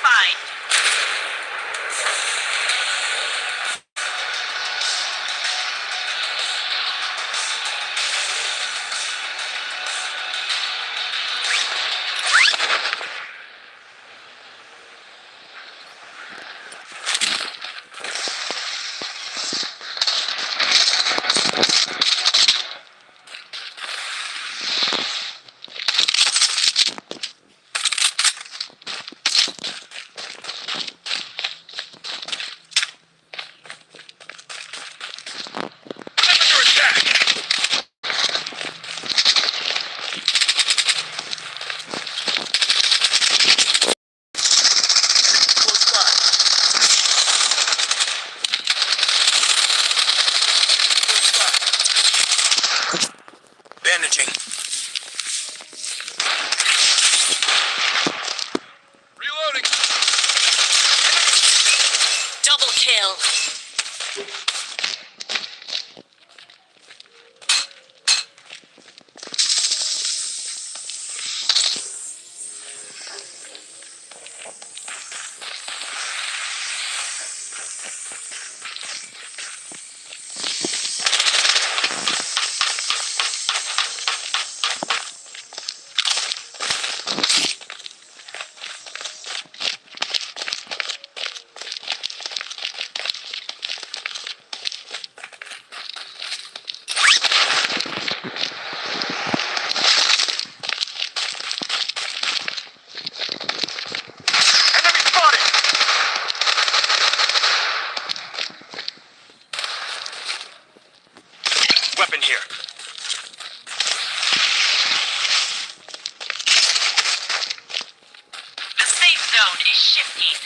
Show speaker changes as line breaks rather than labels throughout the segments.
redefined.
Bandaging.
Reloading.
Double kill.
Weapon here.
The safe zone is shifting.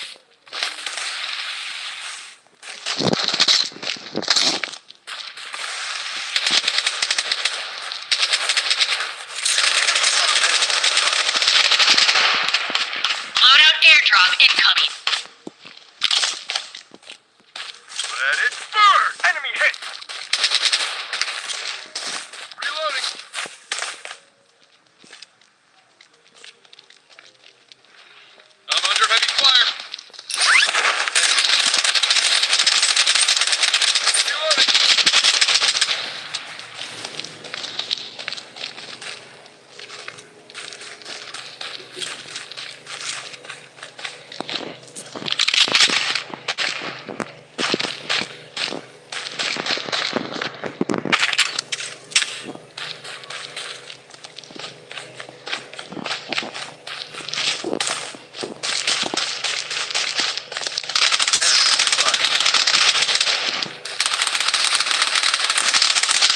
Loadout airdrop incoming.
Let it burn. Enemy hit. Reloading. I'm under heavy fire. Reloading.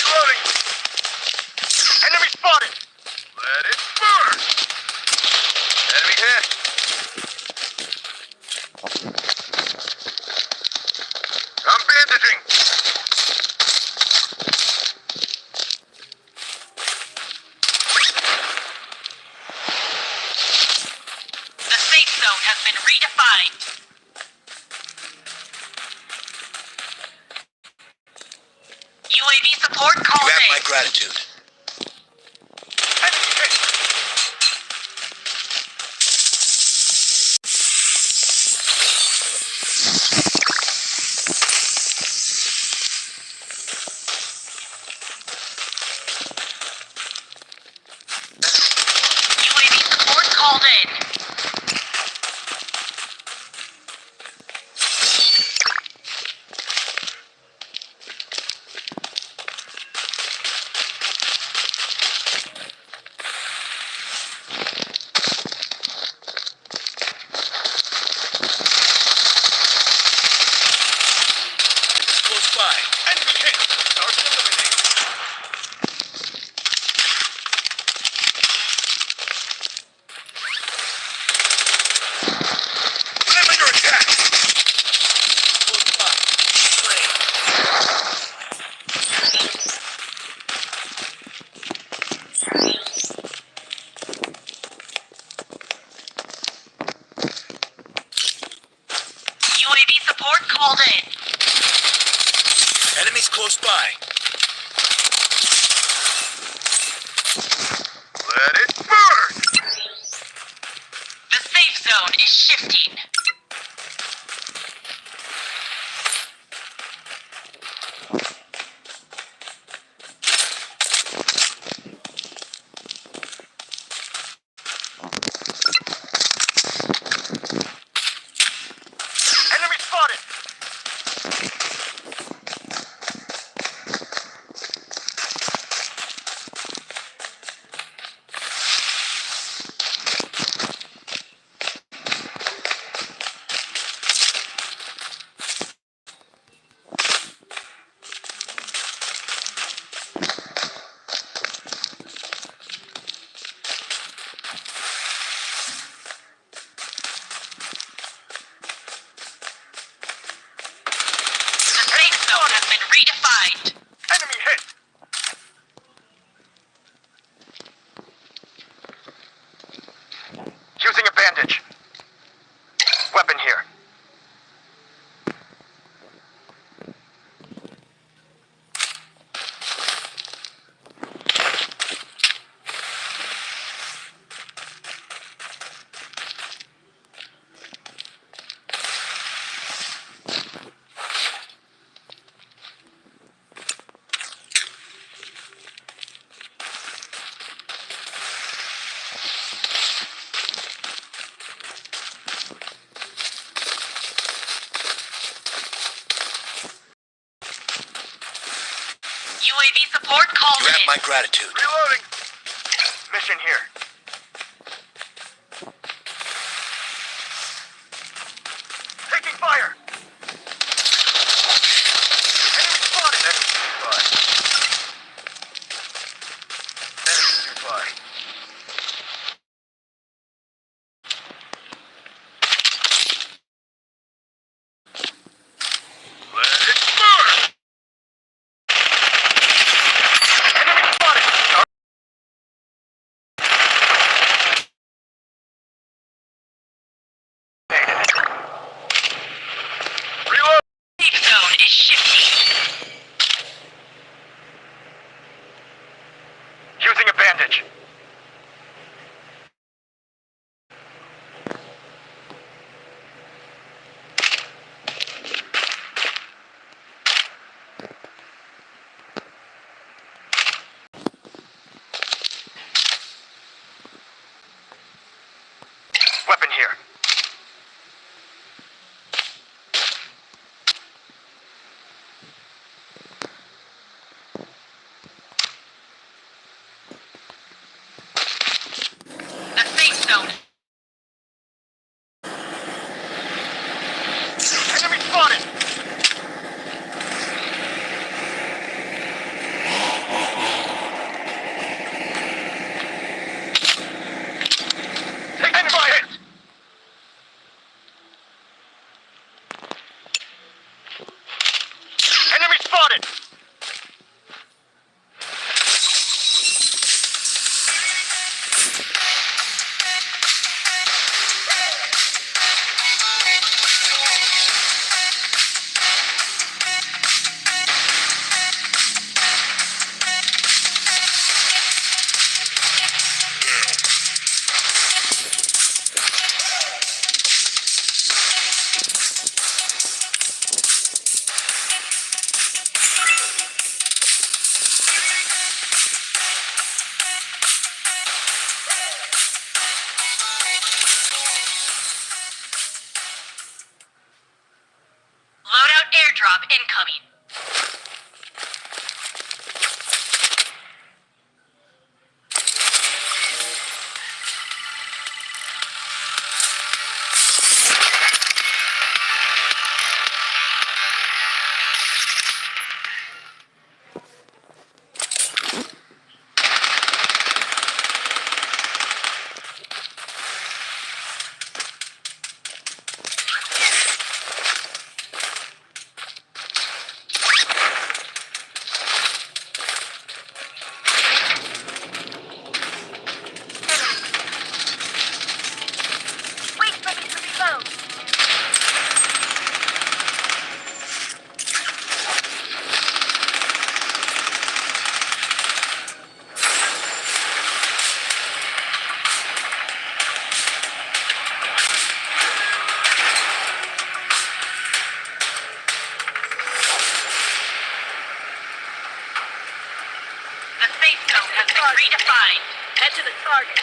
Reloading. Enemy spotted. Let it burn. Enemy hit. I'm bandaging.
The safe zone has been redefined. UAV support
You
called
have
in.
my gratitude.
Enemy hit.
UAV support called in.
Close by.
Enemy hit. Target eliminated.
I'm under attack. Close by. Flame.
UAV support called in.
Enemies close by.
Let it burn.
The safe zone is shifting. The safe zone has been redefined.
Enemy hit! Using a bandage. Weapon here.
UAV support called
You have
in.
my gratitude.
Reloading. Mission here. Taking fire. Enemy spotted. Enemy nearby. Let it burn. Enemy spotted. Reload.
Safe zone is shifting.
Using a bandage. Weapon here.
The safe zone.
Enemy spotted. Take enemy hit. Enemy spotted.
Loadout airdrop incoming. Wait for me to reload. The safe zone has been redefined. Head to the target.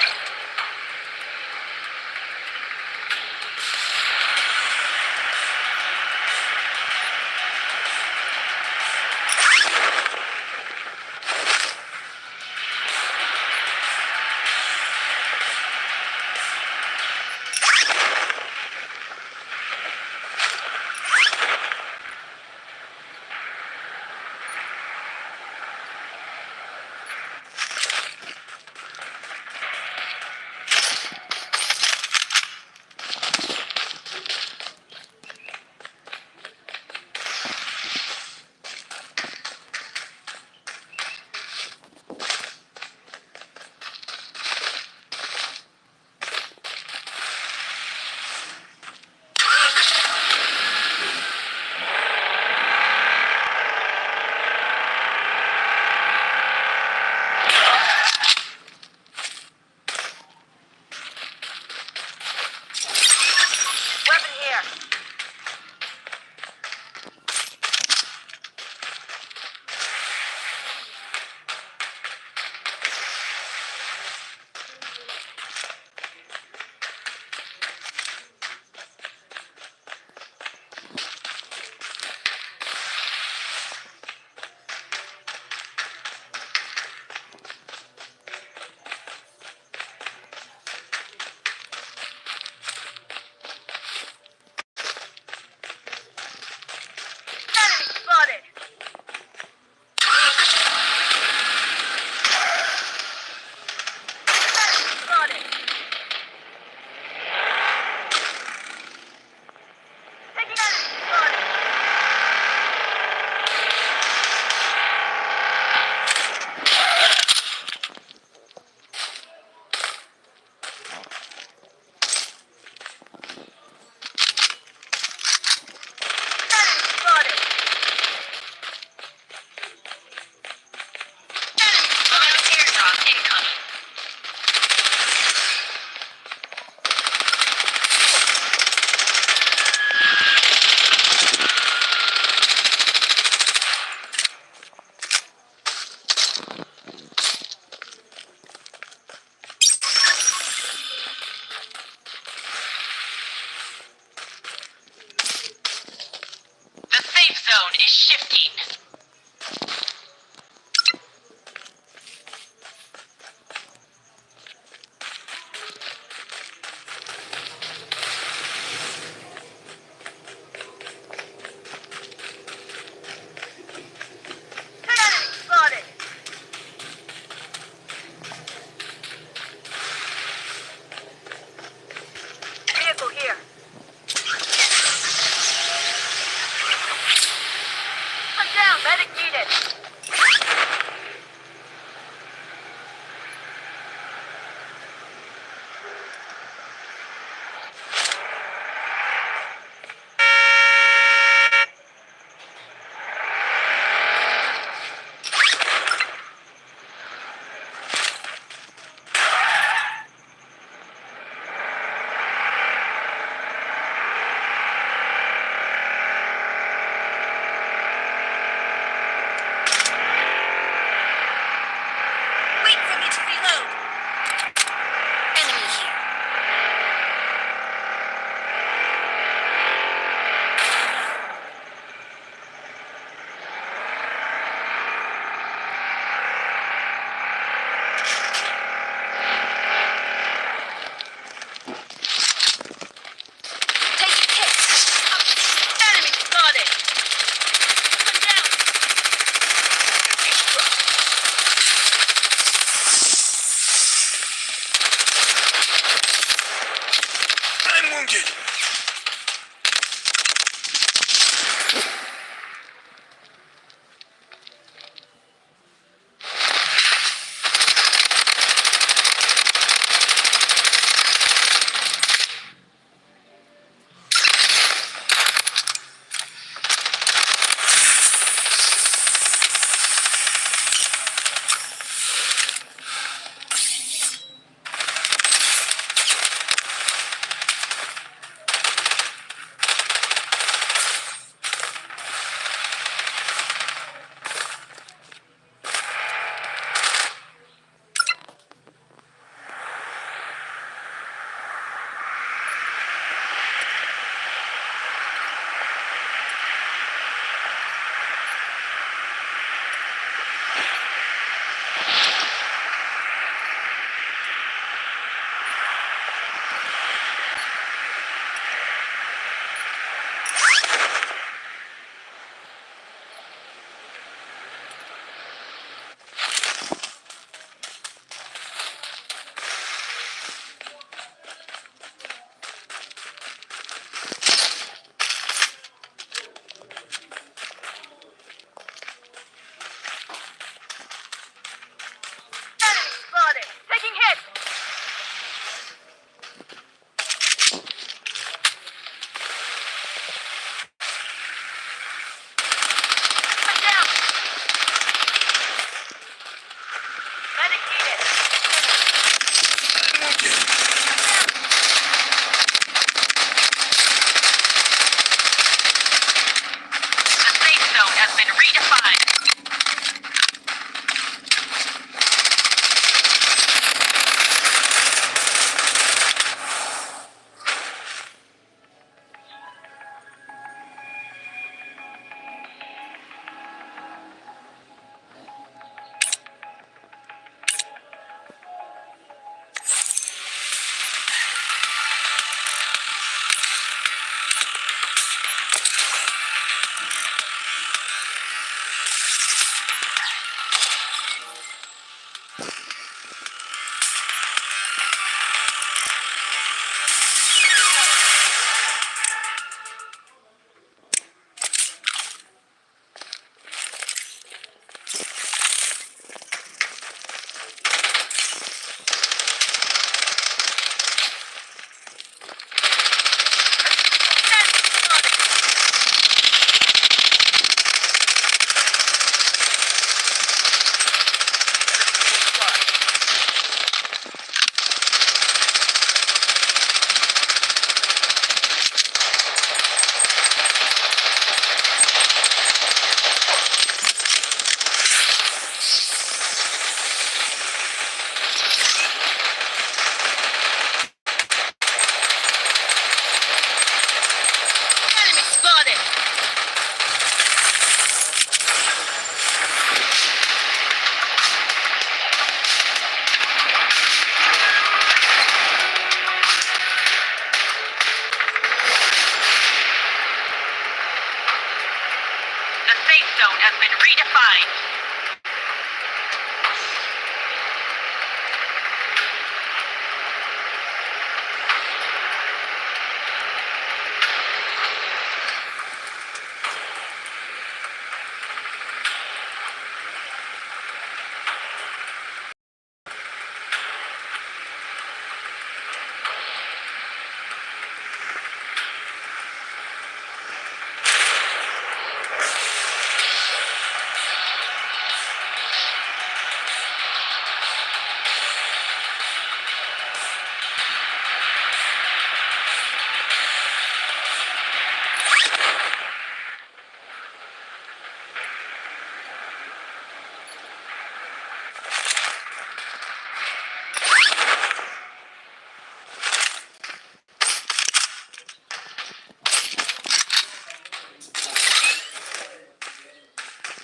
zone is shifting.
Enemy spotted. Vehicle here. I'm down. Medic needed.
zone has been redefined.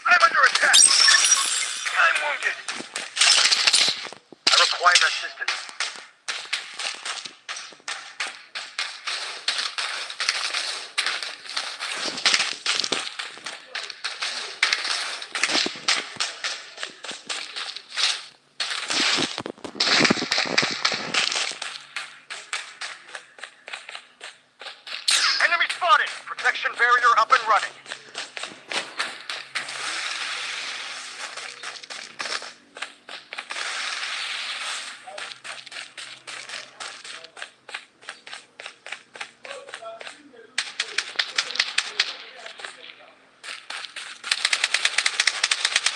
I'm under attack. I'm wounded. I require assistance. Enemy spotted. Protection barrier up and running.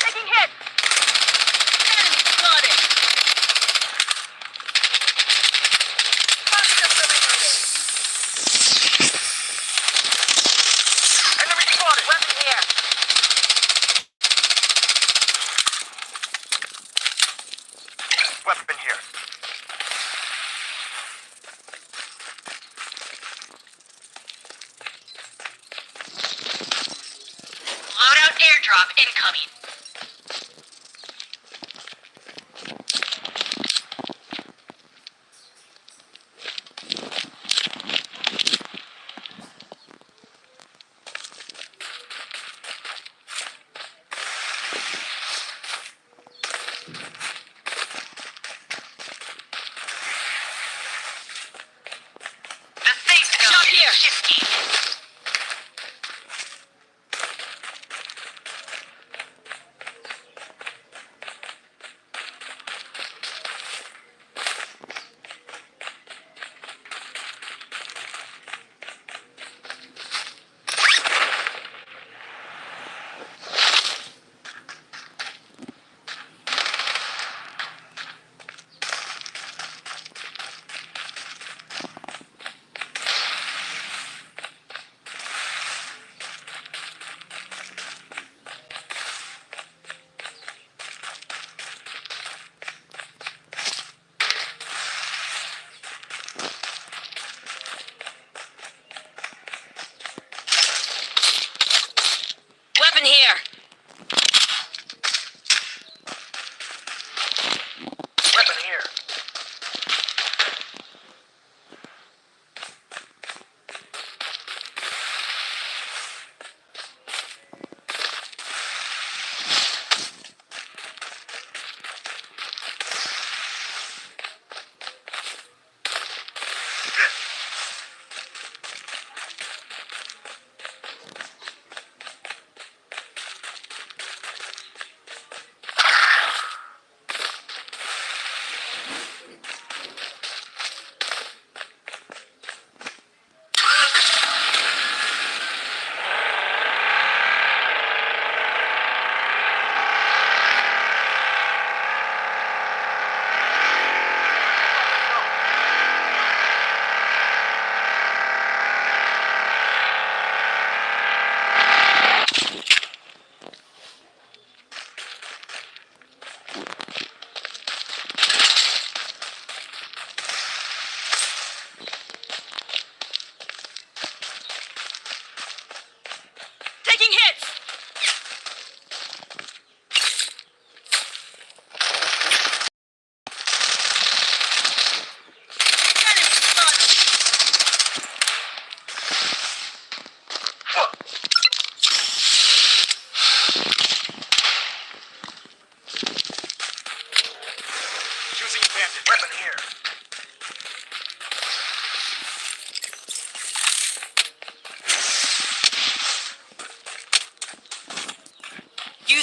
Taking hits. Enemy spotted. Hostile eliminated.
Enemy spotted.
Weapon here.
Weapon here.
Loadout airdrop incoming. The safe zone
Shot
is
here.
shifting.
Weapon here.
Weapon here.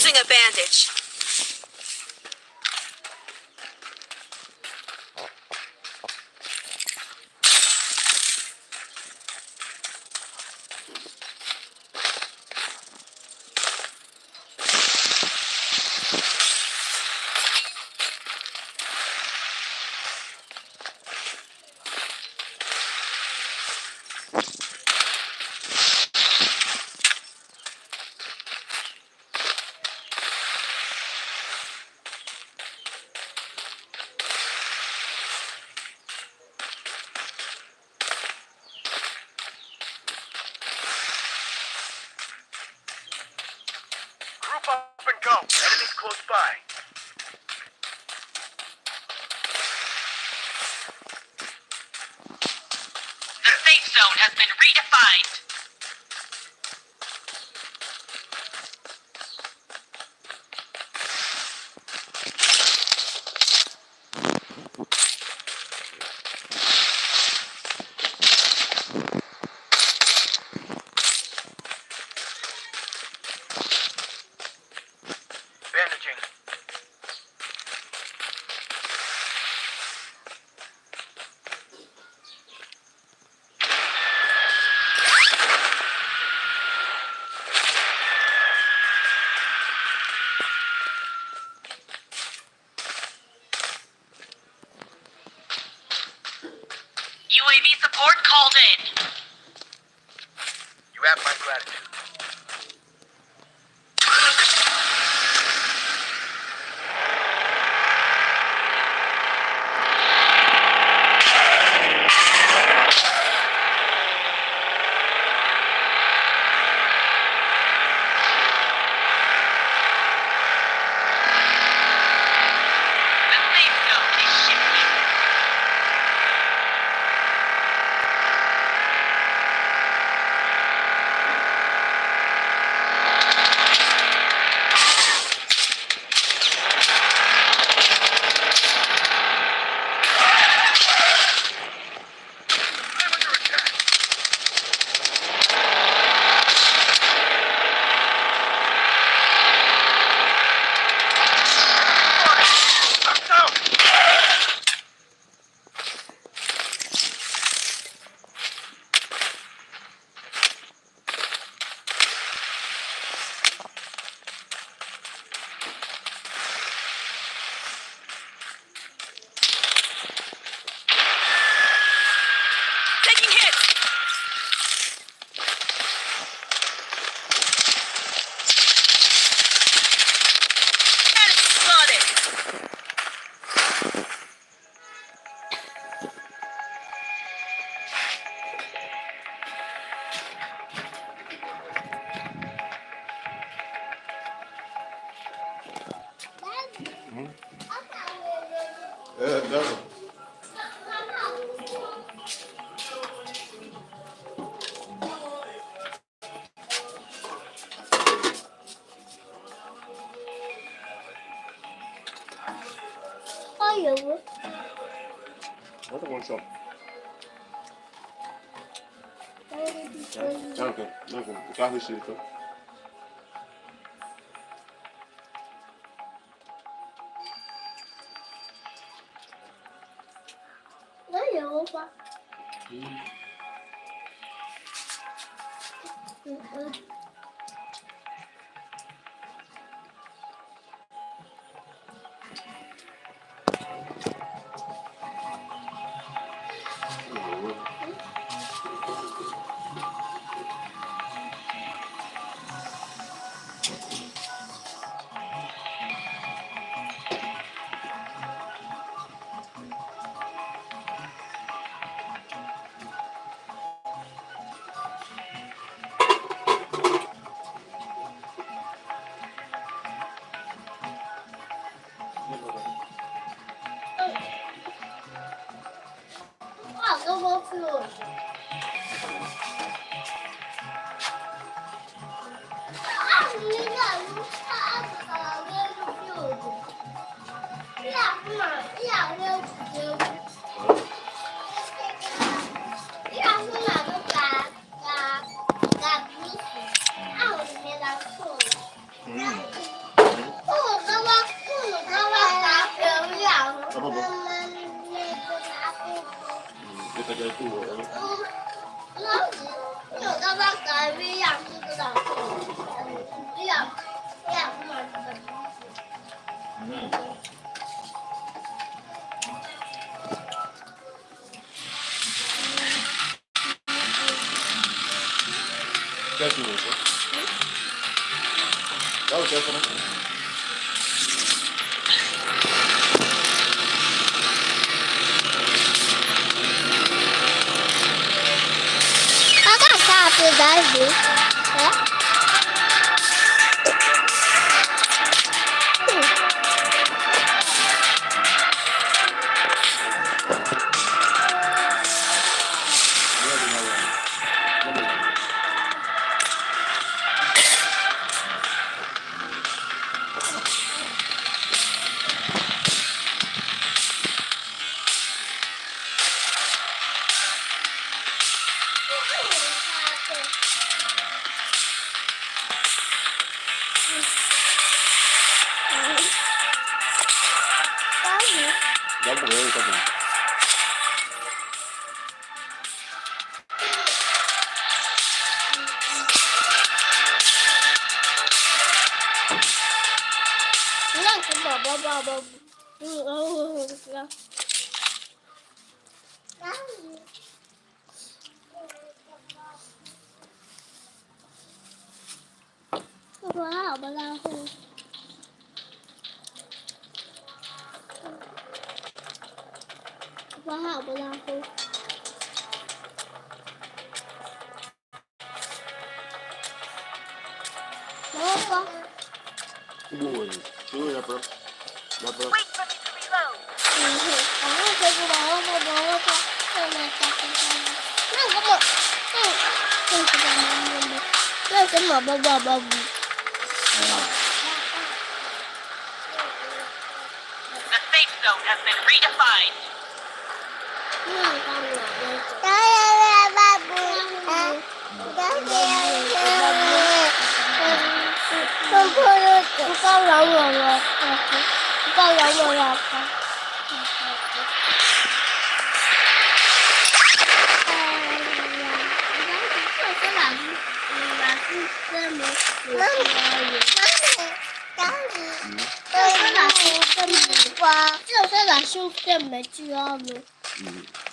Using a bandage.
Group up and go. Enemies close by.
The safe zone has been redefined.
Bandaging.
UAV support called in.
You have my gratitude.
The safe zone is shifting.
I'm under attack. I'm down.
Taking hits. Enemy spotted.
Yeah, it doesn't. What one shot? Okay, o carro escrito. kita jadi tua. Jadi tua. Tahu siapa nak?
Kakak satu tadi, ya?
Dia di mana? Jauh boleh tadi.
Ini cuma bawa. Wow, balahu. Wow, balahu. Apa?
Boleh. Tu ya bro. Ya bro.
Wait for me to reload.
Kamu saya bawa kok. Nah, kamu bawa.
The safe zone has been redefined.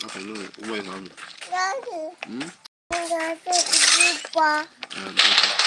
Apa ini? Uang kami.
Enemy spotted. Enemy spotted.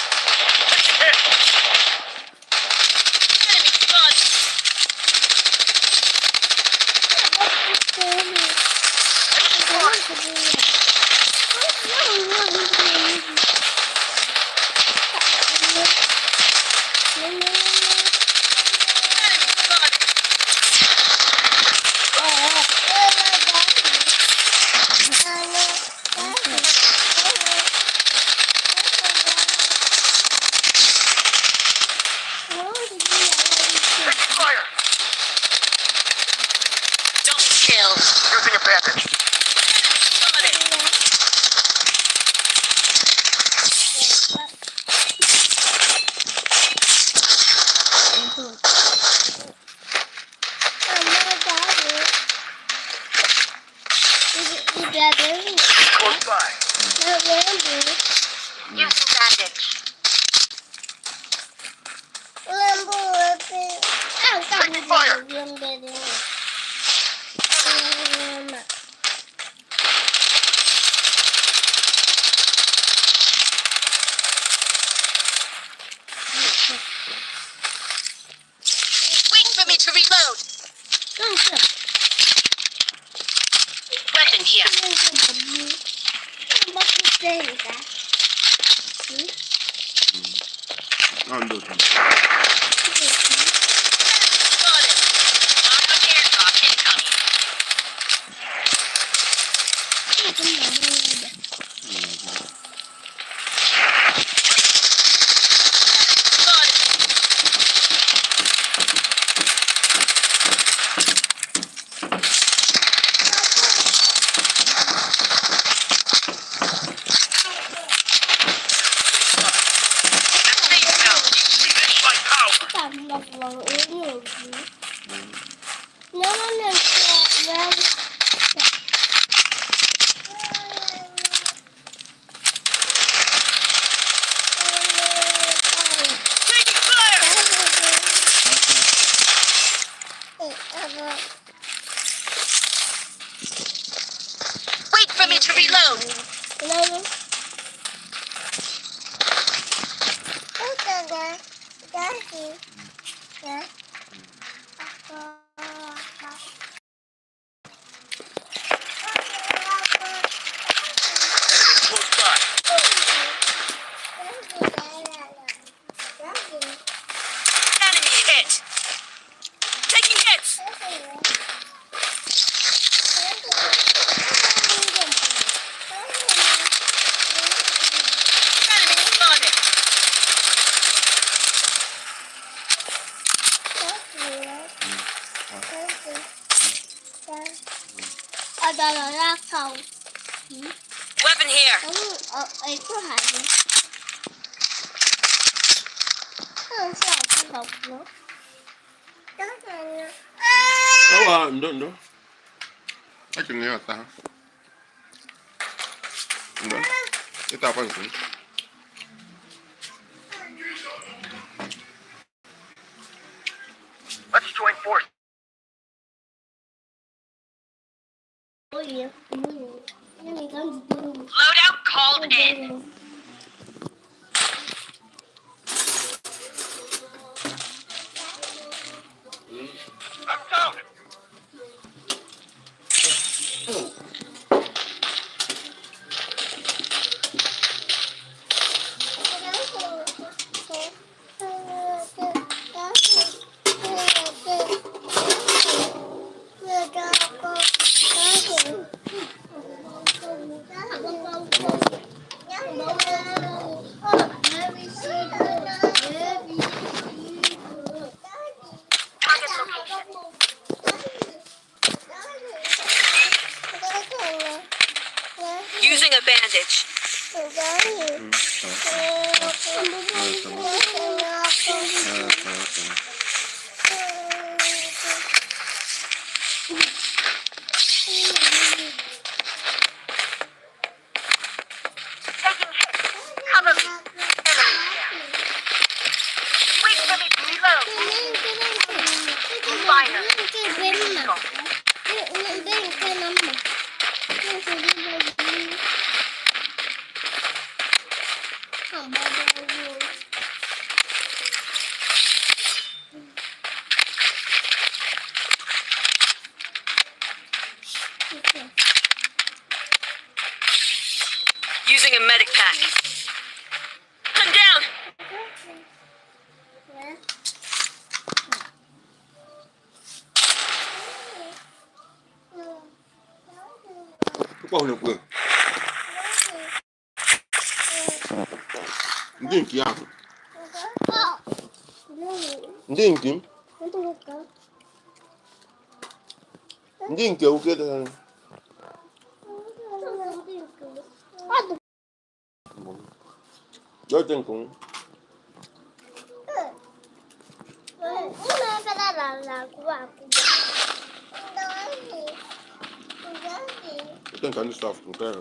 Fire!
Double kill.
Using a bandage.
Spotted.
Close by.
Using bandage.
Wait for me to reload.
Weapon here.
Ando.
Spotted.
Lock airdrop incoming.
Enemy close by.
Enemy hit. Taking hits.
Enemy spotted.
Ada lakau.
Weapon here.
Itu hanya. Siapa kau?
Awa, ndo. Akin ne ata. Ndo. Ita apa itu?
Let's join forces.
Oh iya, ini kan dulu.
Loadout called in.
I'm down.
Using a bandage.
Taking hits. Cover me. Wait for me to reload.
Using a medic pack. I'm down.
Apa hanya gue? Ndi nki ahụ. Ndi nki m. Ndi nke oke dị. Yo tengo un. Yo tengo un staff, okay?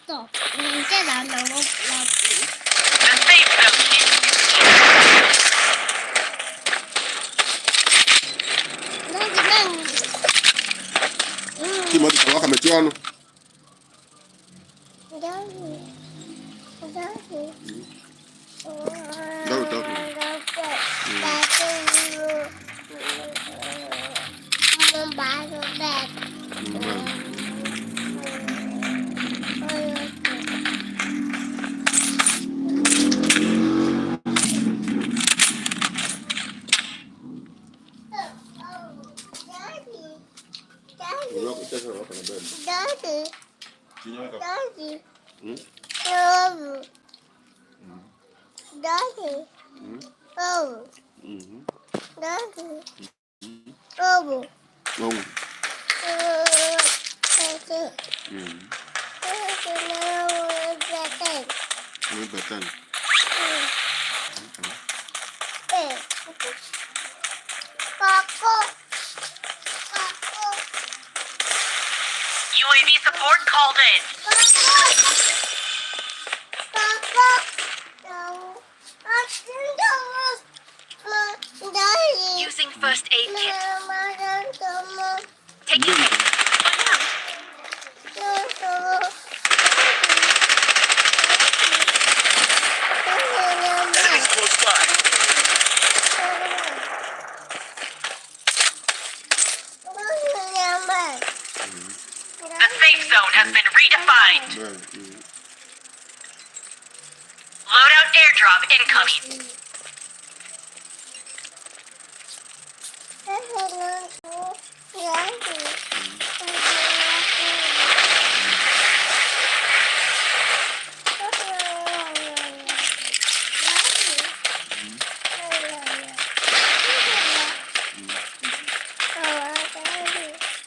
Stop. Cái đoạn đầu là
The safe zone
Chi mo di tawa kama chi ọnụ. Yo ko tesa ro kana ben. Chi nyo ka.
Oh.
ลง
เออ
อืม
เออแบบเต้น
นี่เปิดเต้น
เออปากก็ปากก็
UAV support called in.
ปากก็เราอาจจะต้องมาได้
Using first aid kit.
มาได้ตัวมา
Taking hit.
ตัวตัว
Enemies close by.
The safe zone has been redefined.
เบิร์นอืม
Loadout airdrop incoming.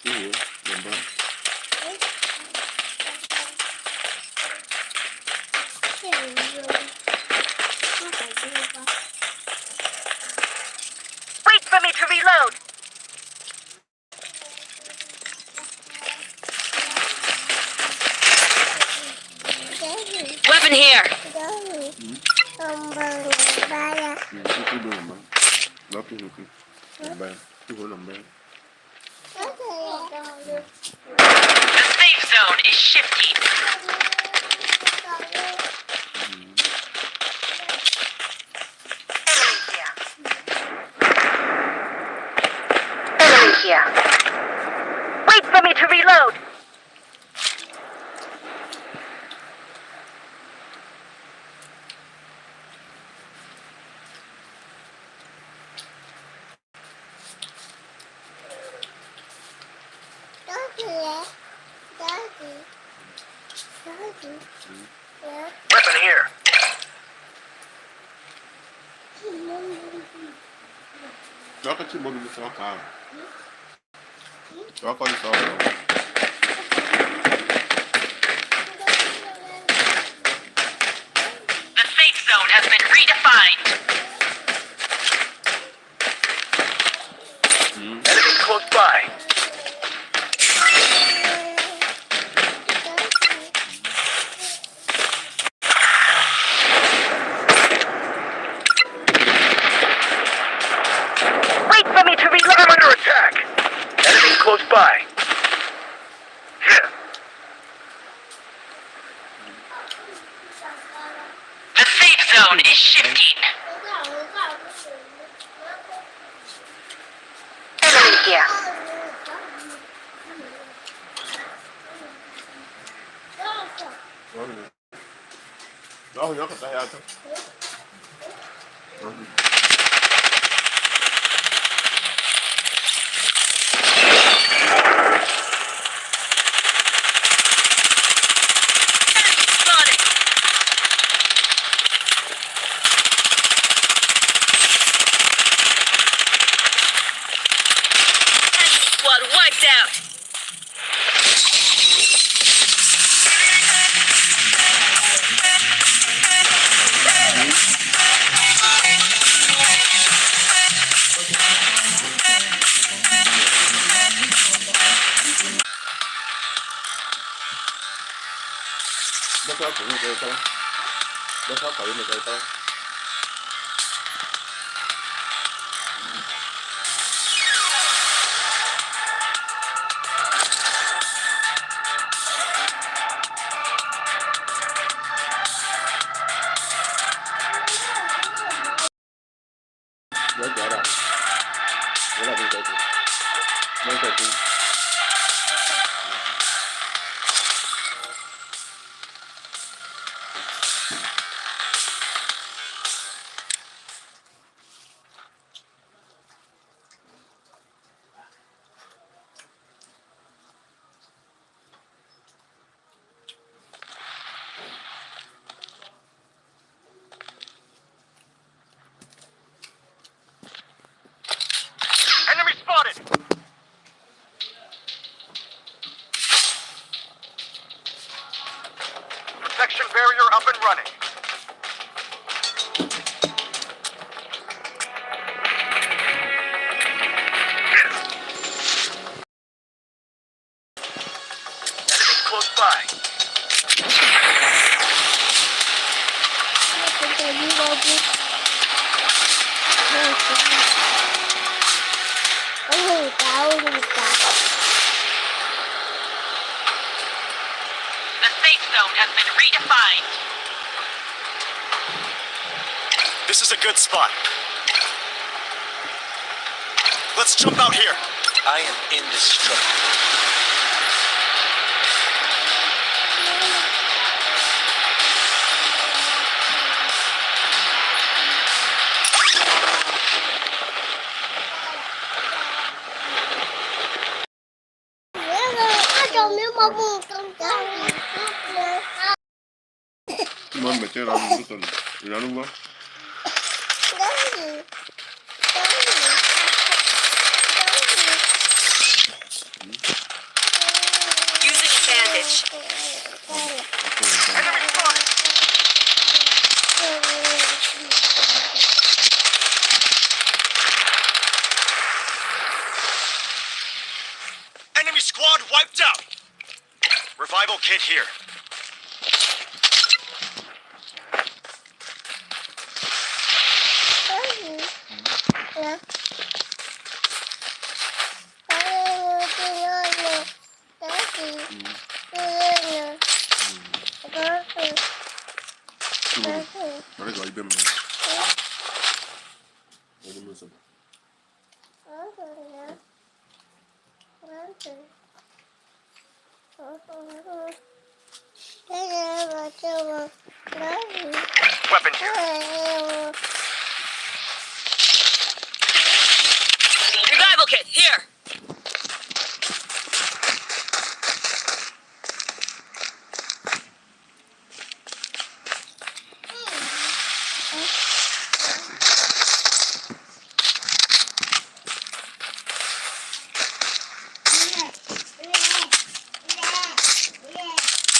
นี่เหรอเดินบ้าน
Wait for me to reload.
Weapon here.
ที่ดูหลังบ้านแล้วที่ดูคือหลังบ้านที่หัวหลังบ้าน
The safe zone is shifting.
Enemy here. Enemy here. Wait for me to reload.
Weapon here.
แล้วก็ชื่อบอลมีซอสขาวแล้วก็ซอส
The safe zone has been redefined.
Enemies close by.
Wait for me to
I'm
reload.
under attack.
Enemies close by.
Here.
The safe zone is shifting.
Enemy here.
แล้วแล้วก็ตายอ่ะทั้ง
Spotted. Enemy squad wiped out.
Đất đó cũng người ta. Đất đó phải người ta. Đất đó là. Đó là bên trái cùng. Bên trái cùng.
Enemy spotted.
나오니까.
The safe zone has been redefined.
This is a good spot. Let's jump out here. I am indestructible.
Cuman baca lalu betul. Lalu gua.
Using bandage.
Enemy spotted. Enemy squad wiped out. Revival kit here.
Mereka ibem. Ini musuh.
Weapon here.
Revival kit, here.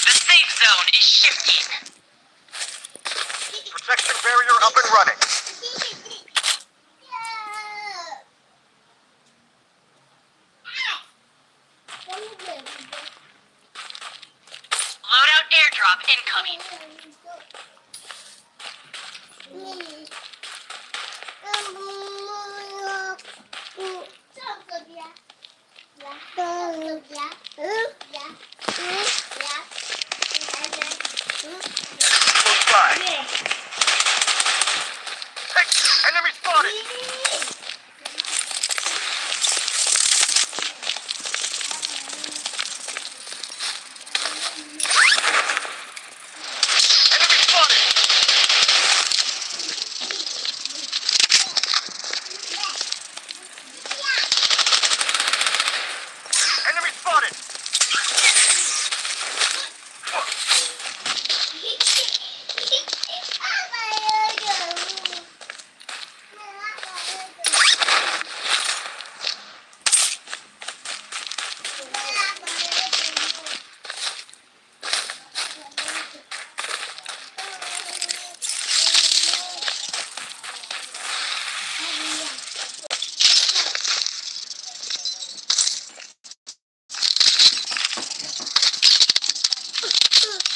The safe zone is shifting.
Protection barrier up and running.
Loadout airdrop incoming.
Close by.
Hey, enemy spotted. Enemy spotted. Enemy spotted.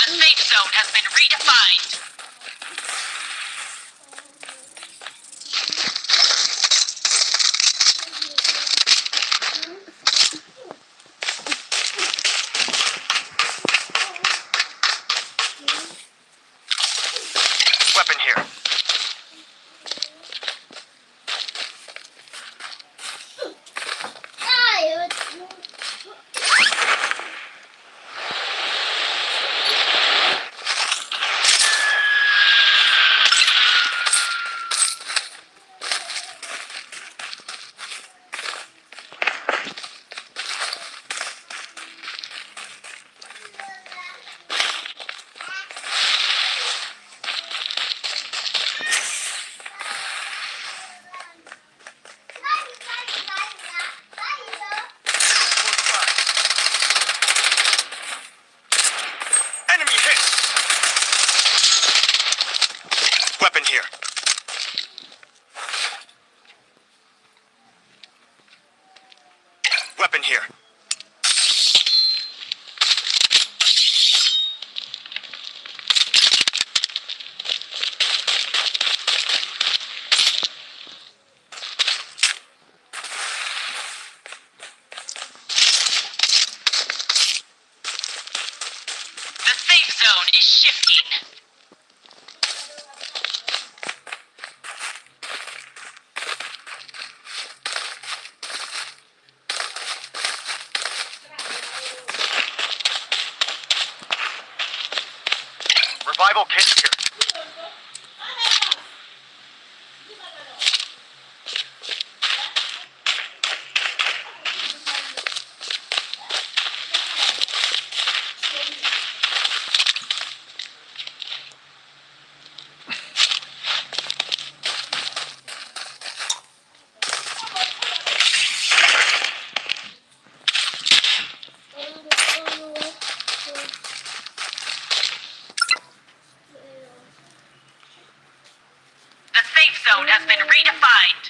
The safe zone has been redefined.
Weapon here. Enemy hit. Weapon here. Weapon here.
zone is shifting.
Revival kit here.
The safe zone has been redefined.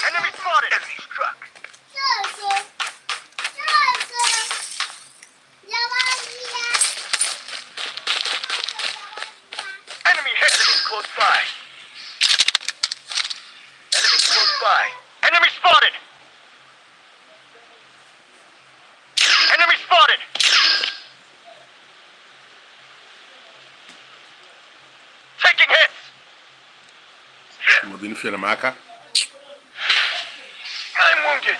Enemy spotted. Enemy struck. Enemy hit.
Enemy close by. Enemy close by.
Enemy spotted. Enemy spotted. Taking hits.
Modini fia na maka.
I'm wounded.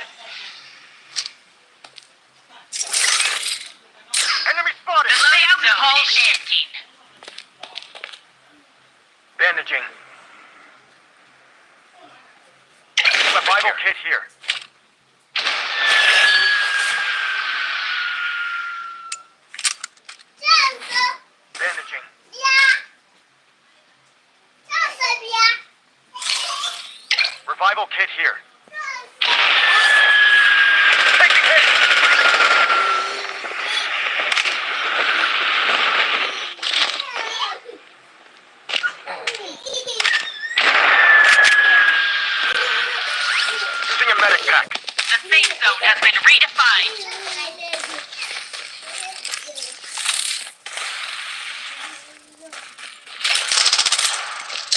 Enemy spotted.
The safe zone is shifting.
Bandaging. Revival kit here. Bandaging. Revival kit here. Taking hits. Using a medic pack.
The safe zone has been redefined.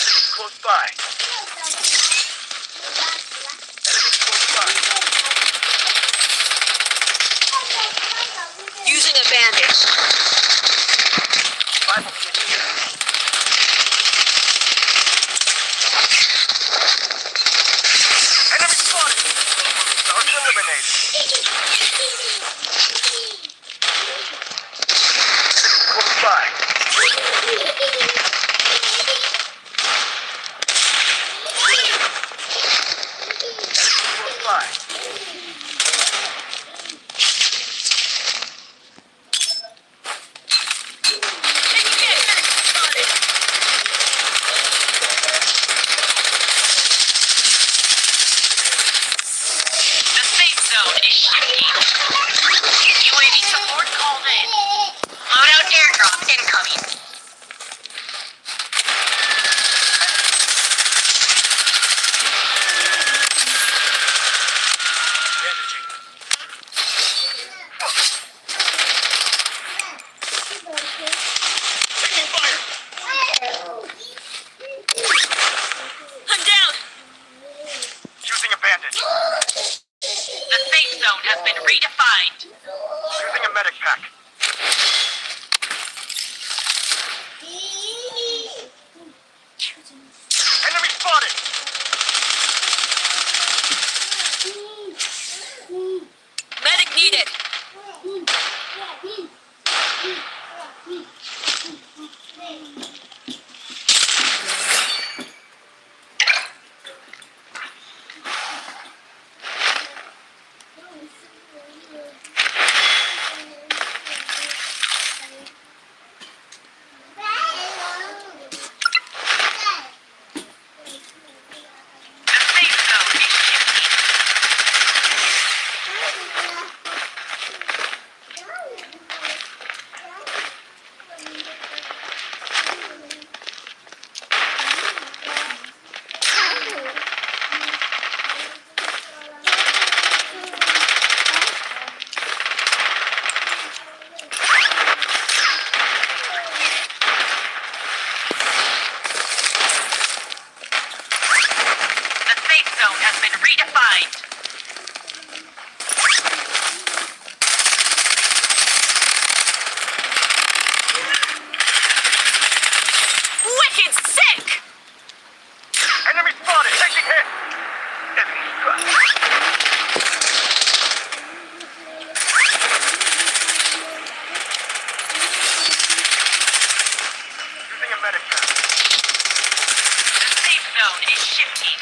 Enemy close by. Enemy close by.
Using a bandage.
Revival kit here.
Enemy spotted. Target eliminated.
Close by. Close by.
The safe zone is shifting. UAV support called in. Loadout airdrop incoming.
Bandaging.
Taking fire.
I'm down.
Using a bandage.
The safe zone has been redefined.
Using a medic pack. Enemy spotted.
Medic needed. been redefined. Wicked sick!
Enemy spotted! Taking hit! Enemy struck. Using a medic trap.
The safe zone is shifting.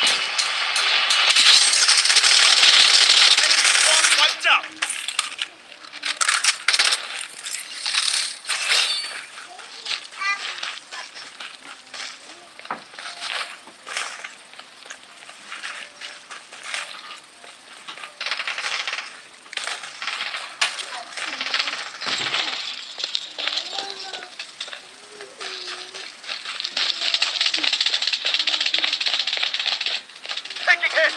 One wiped out.
Taking hit!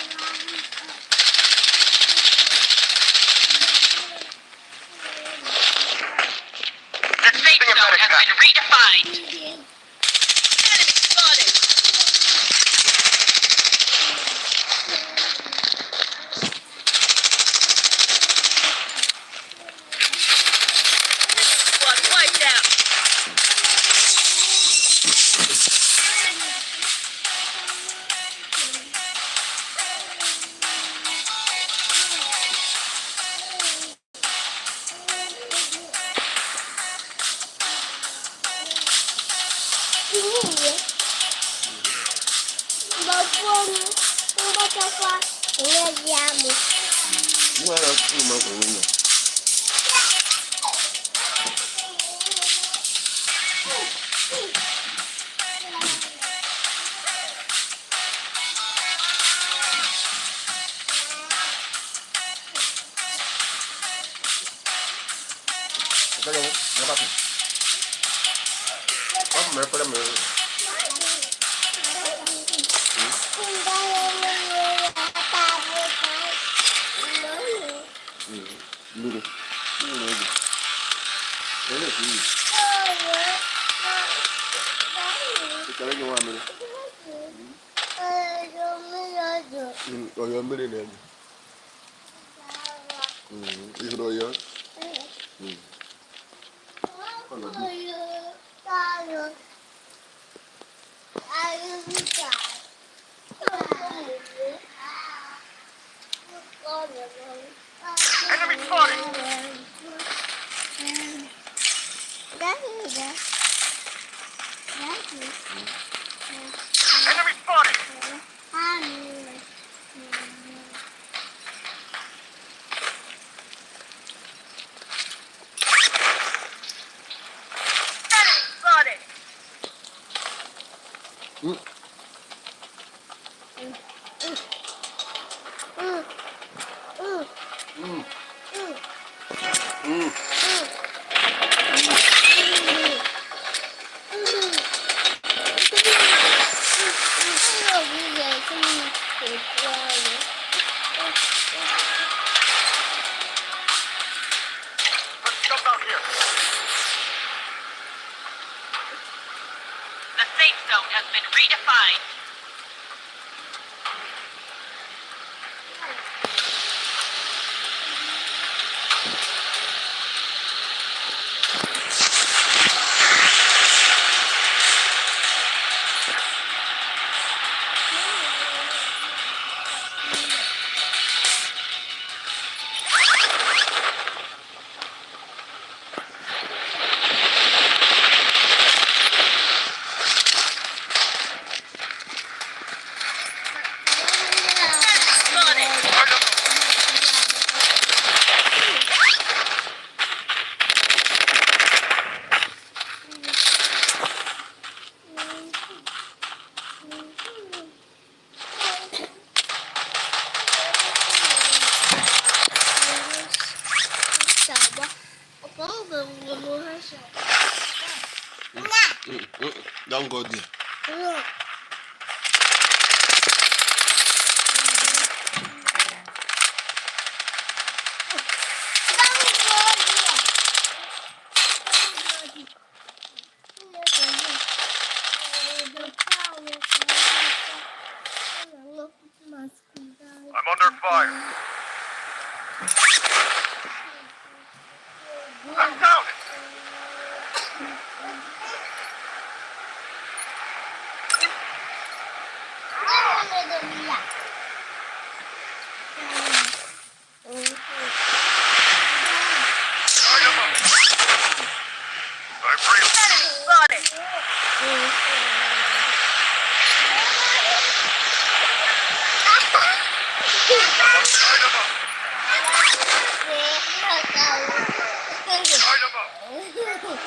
The safe zone has been redefined. Enemy spotted. Squad wiped out.
Wọ́n á kú ọmọ òun náà. Ọ̀gá yẹn wọ́n bá kù. Wọ́n fún mi pẹ́lẹ́ mi rẹ̀. Lórí. Lórí ẹ̀jẹ̀. Ẹ̀rẹ́ ìfún yìí. Ìkàlẹ́ ni wọ́n á mẹ́rẹ̀. Ọ̀yọ́ mẹ́rẹ̀ ni ẹ̀jẹ̀. Ìṣòro ọ̀yọ́.
Enemy spotted! Enemy spotted!
Enemy spotted.
Let's jump out here.
The safe zone has been redefined.
Don't go there.
Mas cuidado.
fire. I'm down. Light 'em up. I'm real.
Spotted.
Light 'em up. Light 'em up.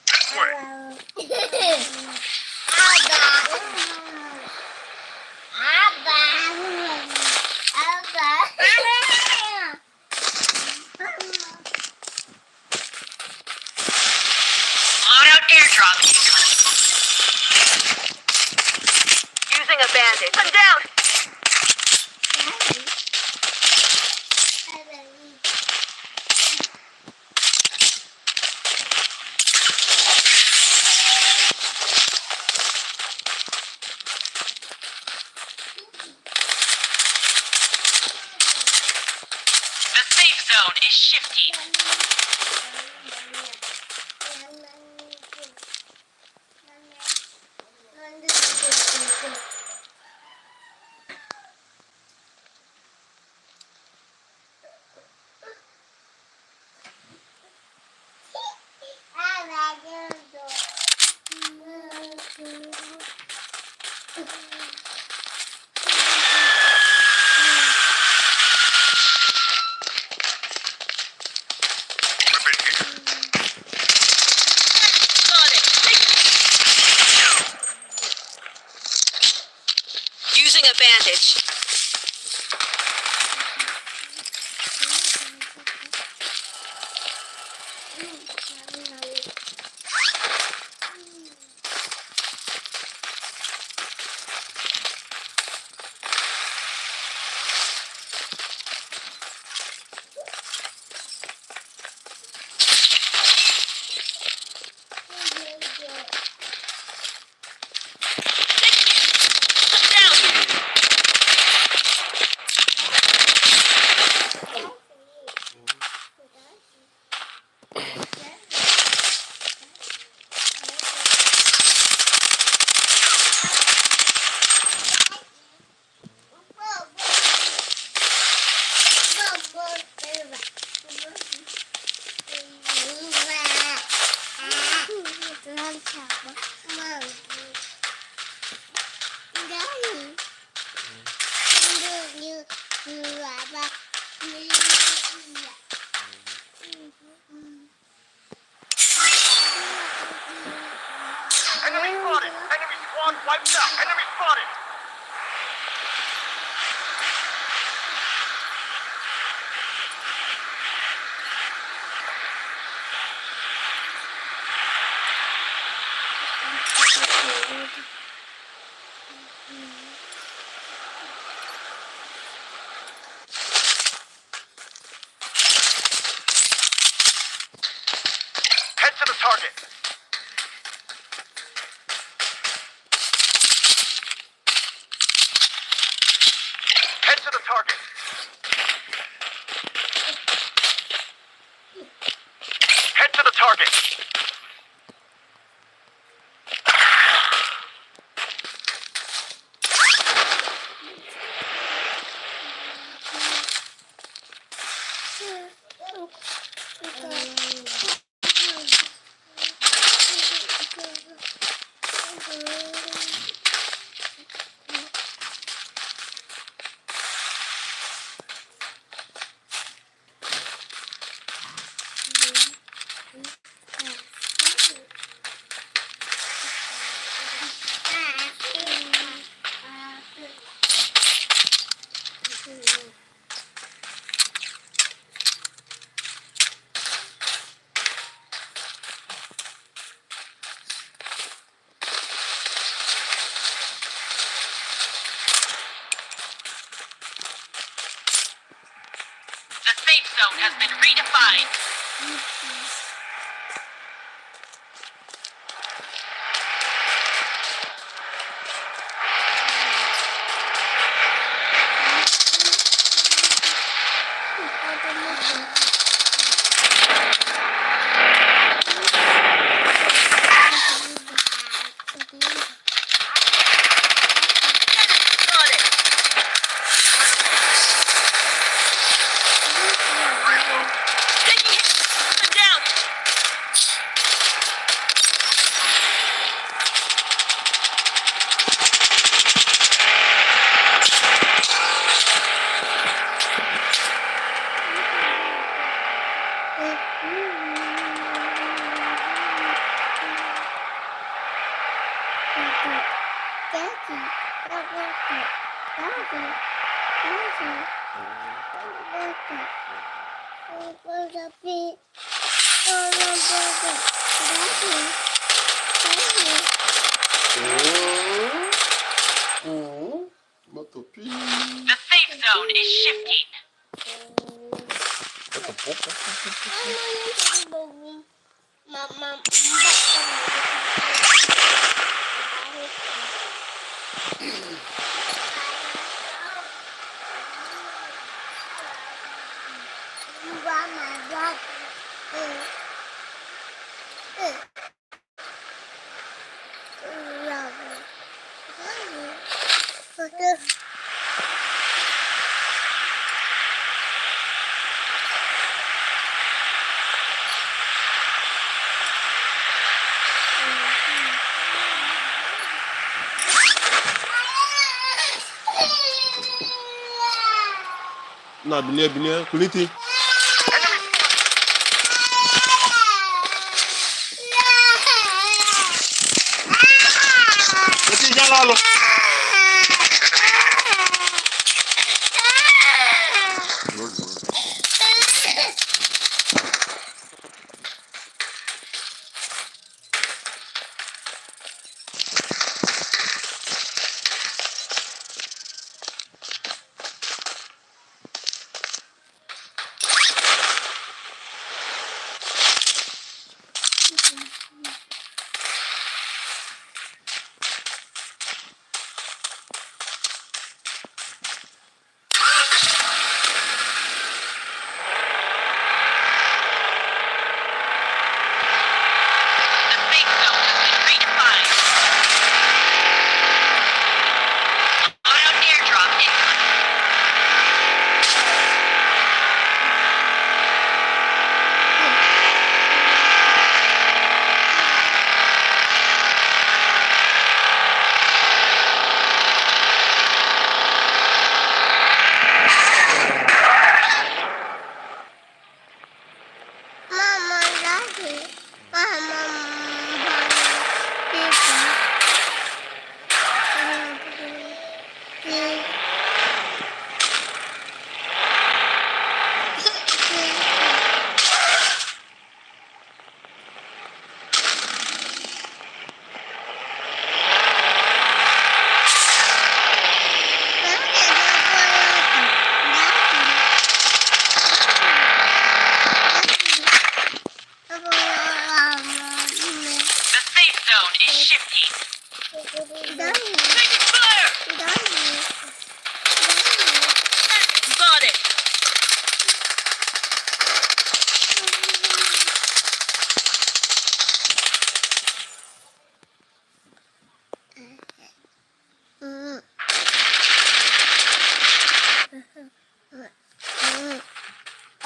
This way.
Loadout airdrop incoming.
Using a bandage. I'm down.
The safe zone is shifting.
Weapon here.
Using a bandage.
Enemy spotted. Enemy squad wiped out. Enemy spotted. Head to the target. Head to the target. Head to the target.
The safe zone has been redefined. Got it. Taking hit. I'm down.
Matopi.
The safe zone is shifting.
Mama,
Nah, binia, kuliti. Kuliti jangan lalu.
The safe zone has been redefined. Loadout airdrop incoming.
Mama, Daddy, Mama,
The safe zone is shifting. Taking fire. Got it.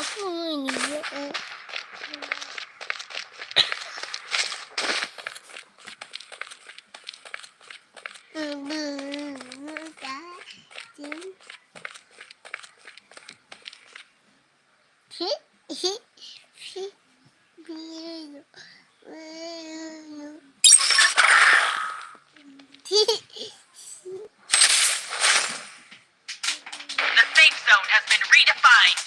Aku ini
The safe zone has been redefined.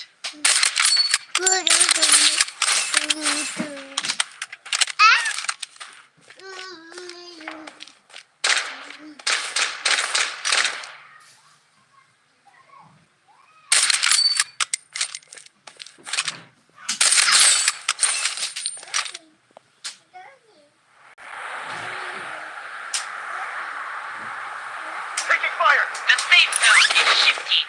Taking fire!
The safe zone is shifting.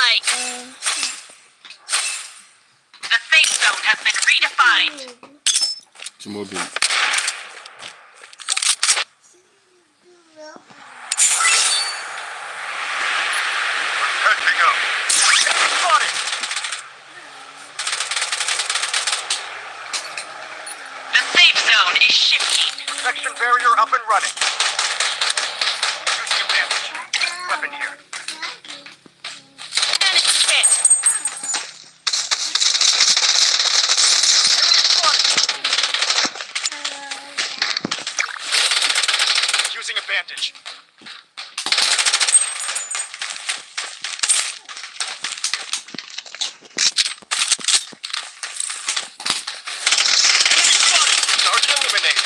strike. The safe zone has been redefined.
T-Mobile.
Catching up.
Spotted.
The safe zone is shifting.
Protection barrier up and running. Using advantage. Weapon here.
Enemy hit.
Using a bandage. Target eliminated.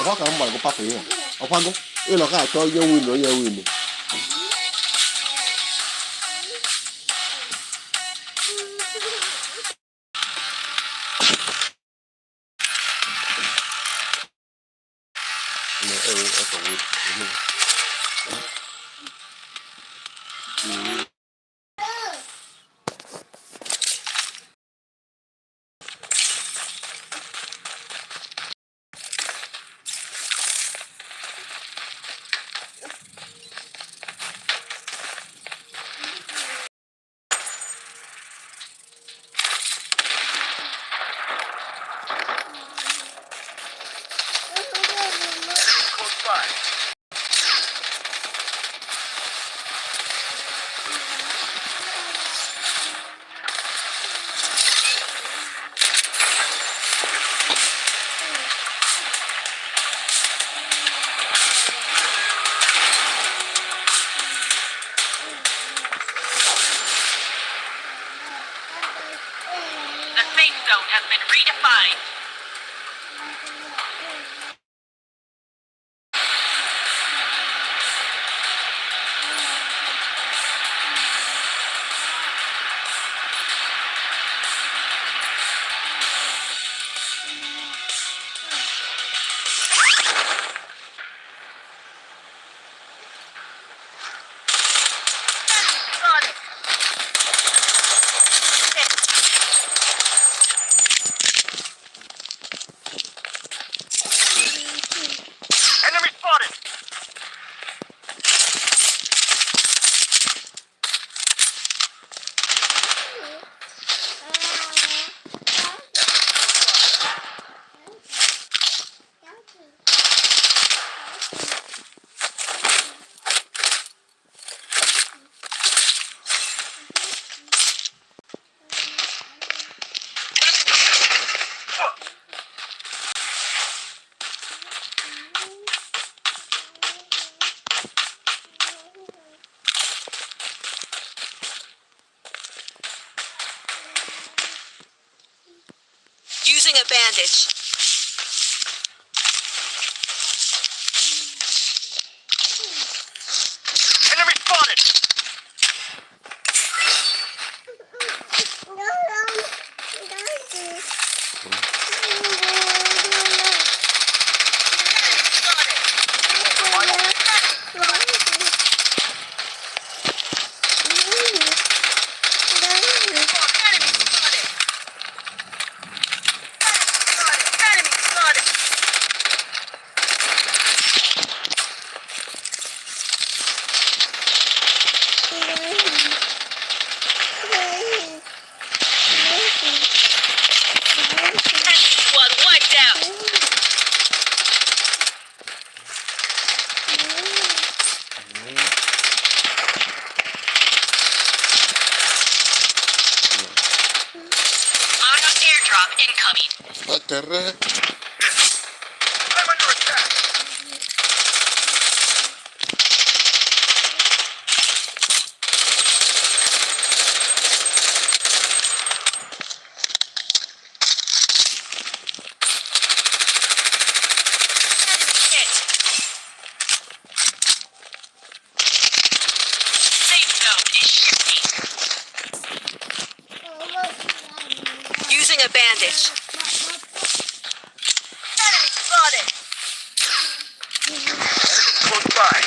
Có cả ông mày có bắp rồi. Ông khoan đó. Đây là cái cho yêu win nữa, yêu win này.
Close by.
The safe zone has been redefined.
Enemy spotted.
Using a bandage.
Enemy spotted.
Squad wiped out. Auto airdrop incoming.
Ah, terra.
I'm under attack.
zone is shifting.
Using a bandage.
Enemy spotted.
Close by.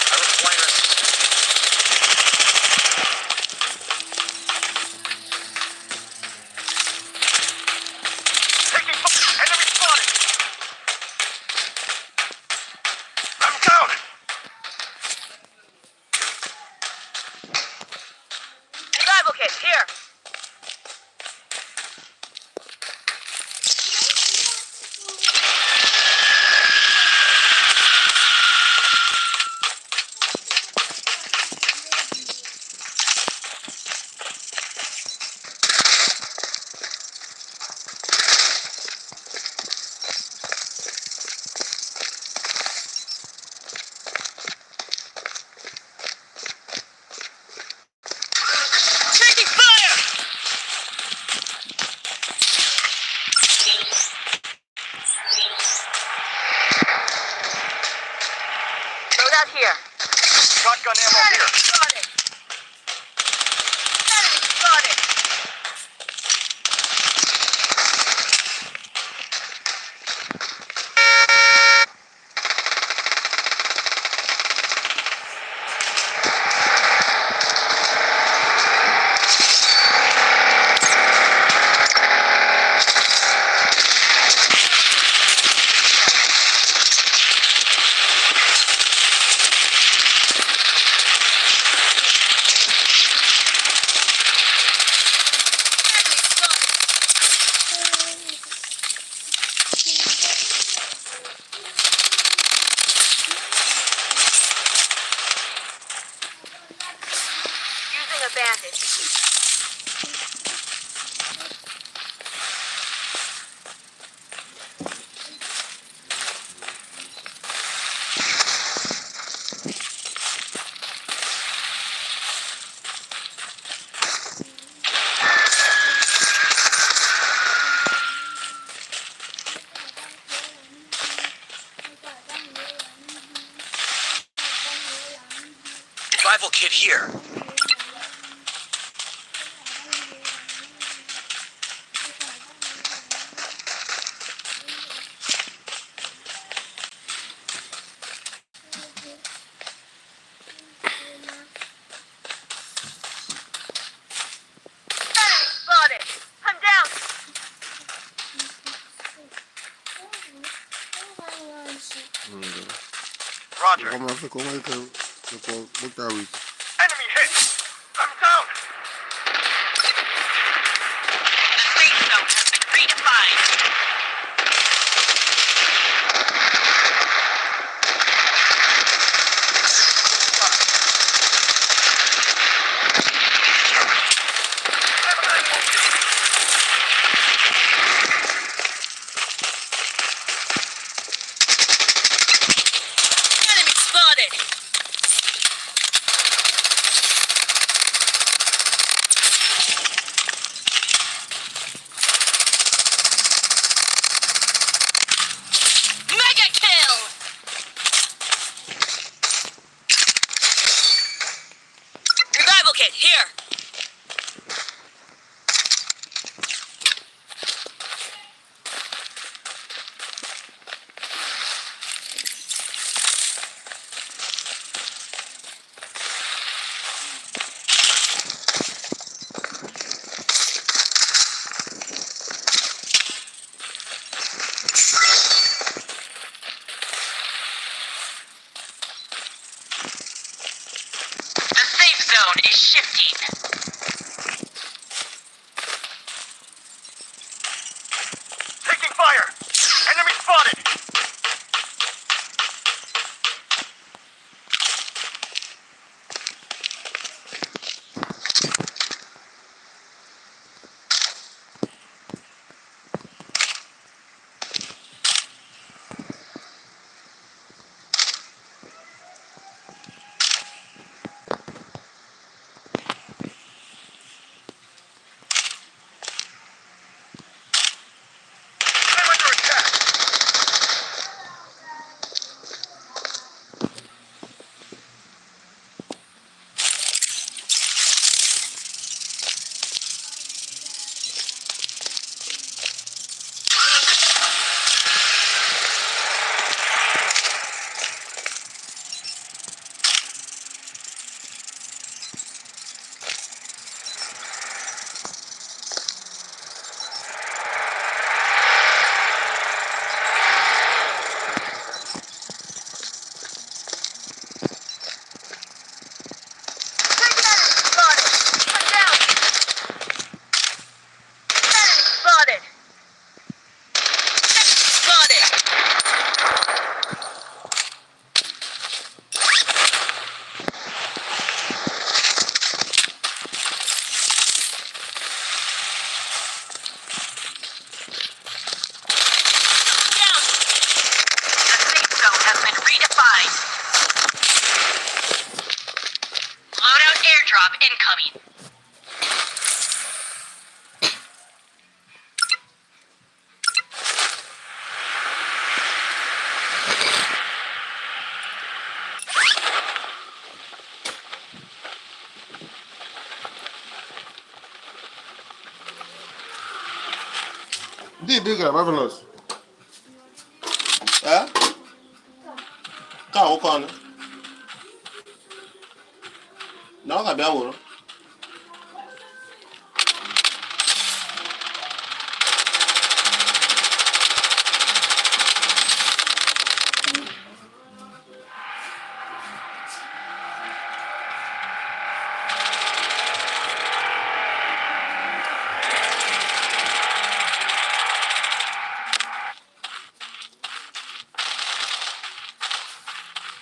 I require assistance.
Taking fire. Enemy spotted. I'm down.
Survival kit, here.
Taking fire!
Loadout here.
Shotgun ammo here.
Spotted. Enemy spotted.
Enemy spotted.
Using a bandage.
Revival kit here.
Enemy spotted. I'm down.
Roger.
Ficou mais botar o item.
Enemy hit. I'm down.
The safe zone has been redefined. Enemy spotted. incoming.
Di bigger, marvelous. Eh? Ka o kon. Na ka bia wo.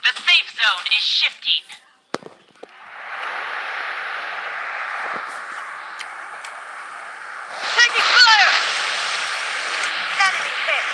The safe zone is shifting. Taking fire!
Enemy hit.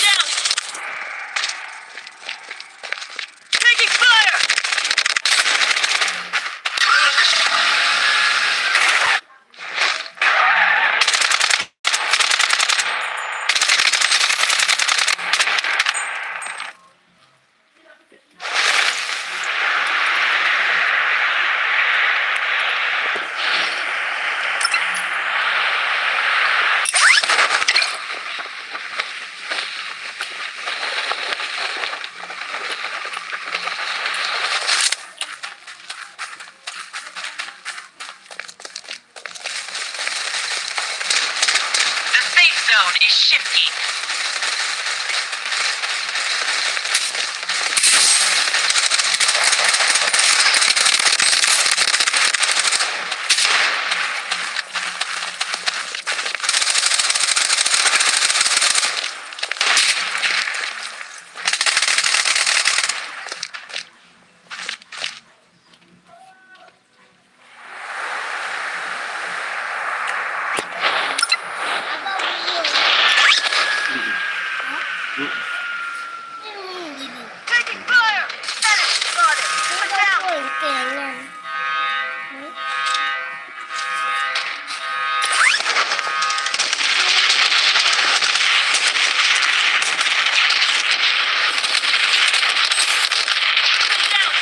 Down! Taking fire! The safe zone is shifting. Taking fire!
Enemy spotted. Put down.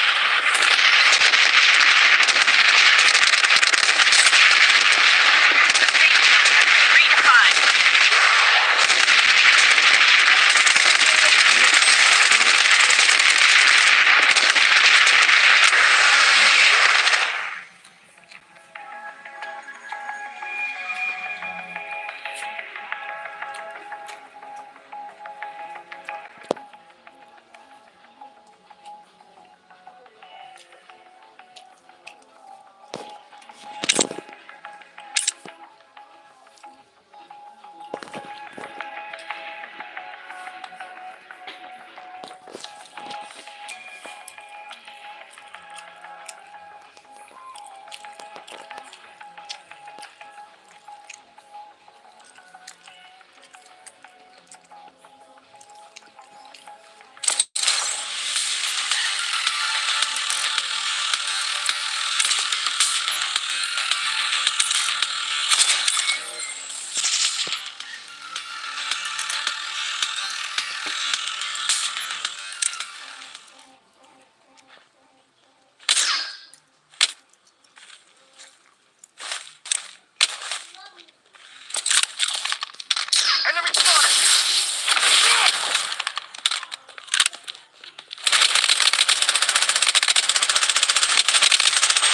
The safe zone has been redefined.
Enemy spotted!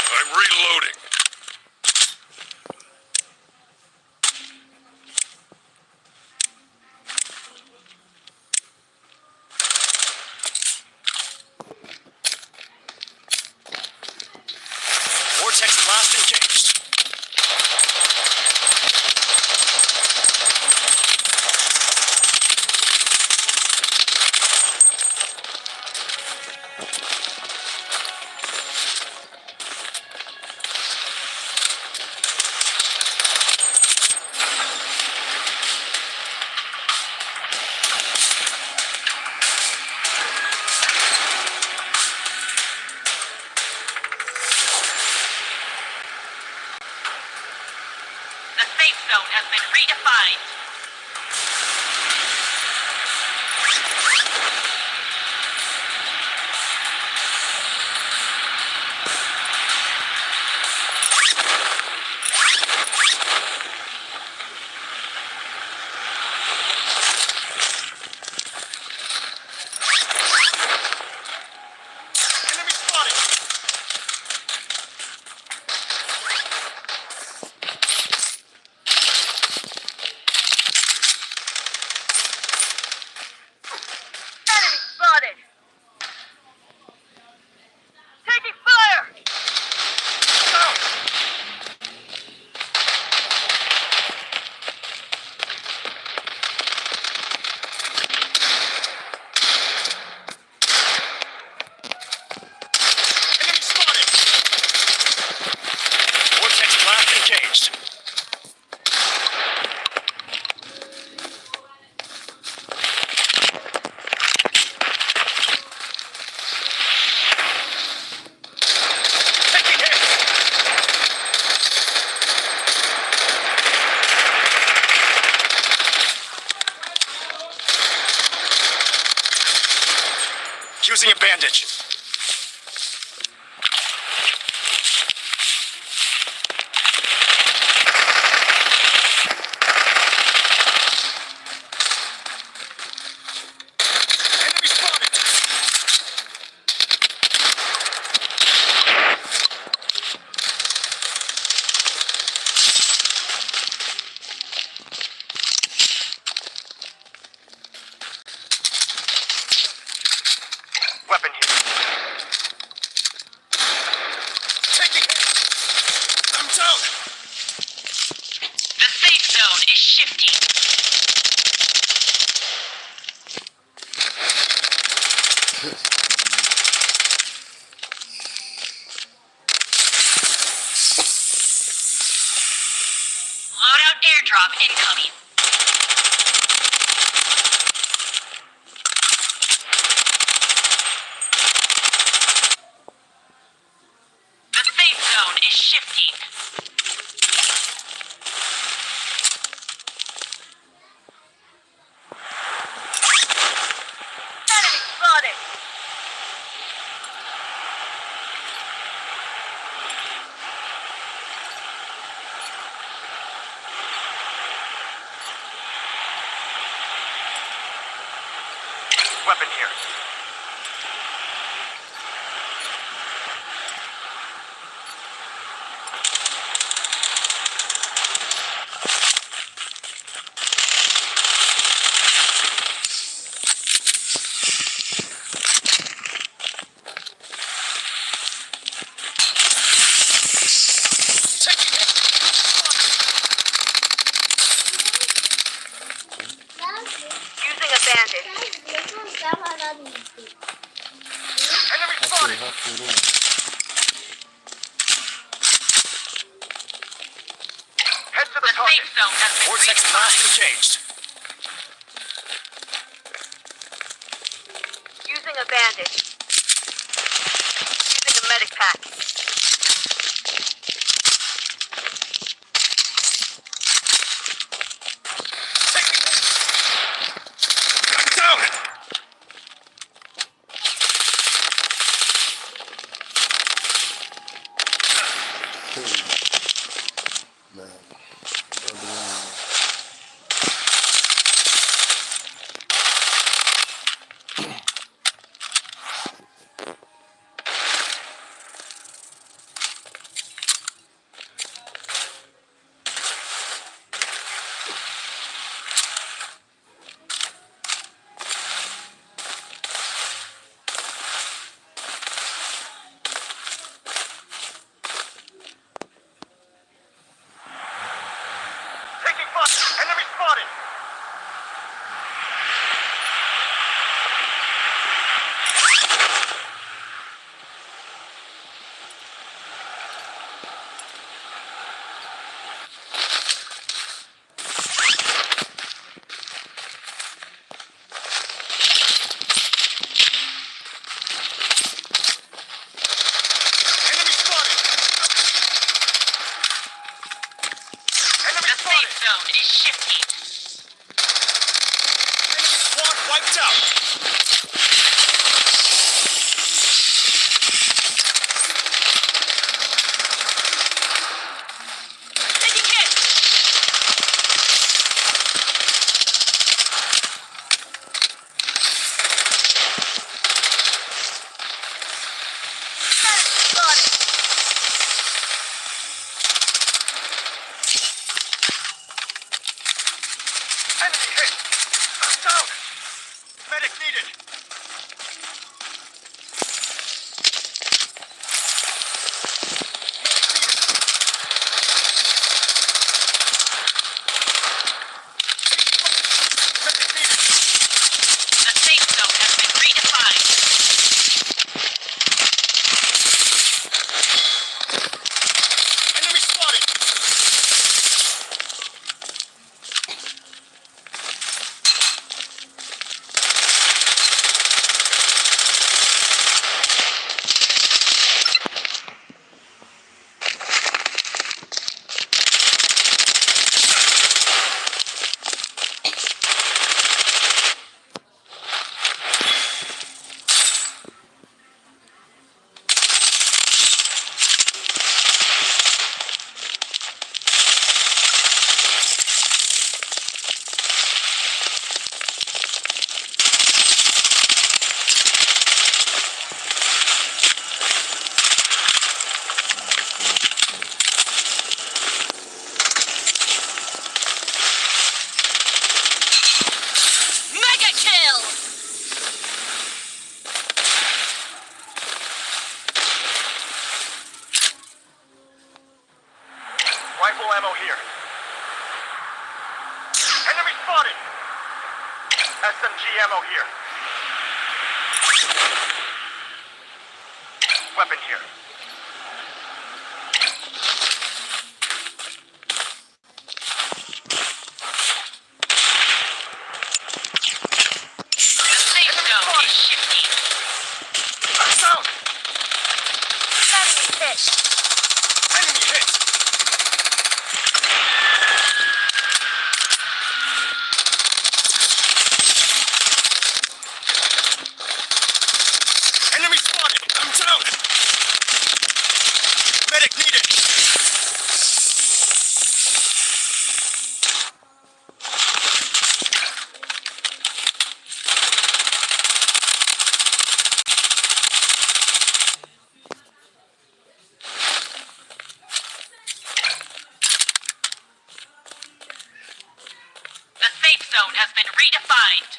I'm reloading. Vortex blast engaged.
redefined.
Enemy spotted!
Enemy spotted! Taking fire!
Enemy spotted! Vortex blast engaged. Taking hits! Using a bandage. Enemy spotted!
Weapon here.
Taking hits! I'm down!
The safe zone is shifting. Loadout airdrop incoming. The safe zone is shifting.
Enemy spotted!
Weapon here.
Taking hits!
Using a bandage.
Enemy
Haklı,
spotted!
haklı oğlum.
Head to the
The
target.
safe zone has been
Vortex
redefined.
blast engaged.
Using a bandage. Using a medic pack.
Taking hits! I'm down!
Man. Öldüremiyorum.
shifting.
Enemy squad wiped out.
Taking hit.
Enemy hit. I'm down.
Medic needed. Medic needed.
The safe zone has been redefined.
Enemy spotted.
Mega kill!
Rifle ammo here. Enemy spotted. SMG ammo here. Weapon here.
The safe zone is shifting.
I'm down.
Enemy hit.
Enemy hit. Enemy spotted. I'm down. Medic needed.
The safe zone has been redefined.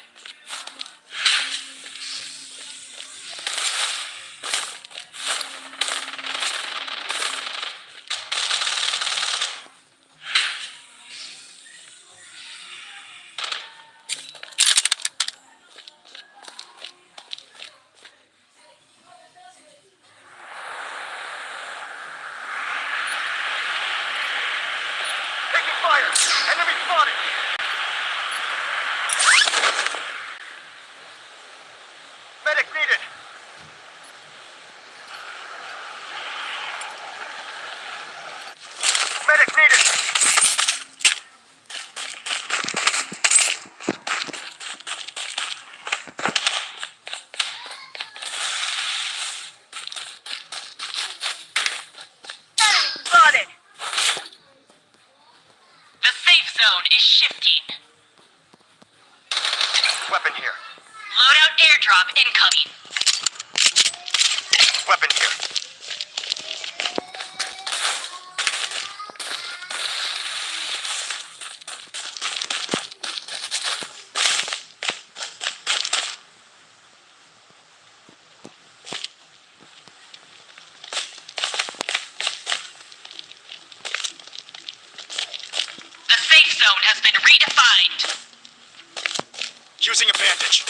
Taking fire. Enemy spotted. Medic needed. Medic needed.
Spotted.
The safe zone is shifting.
Weapon here.
Loadout airdrop incoming.
Weapon here.
The safe zone has been redefined.
Using a bandage.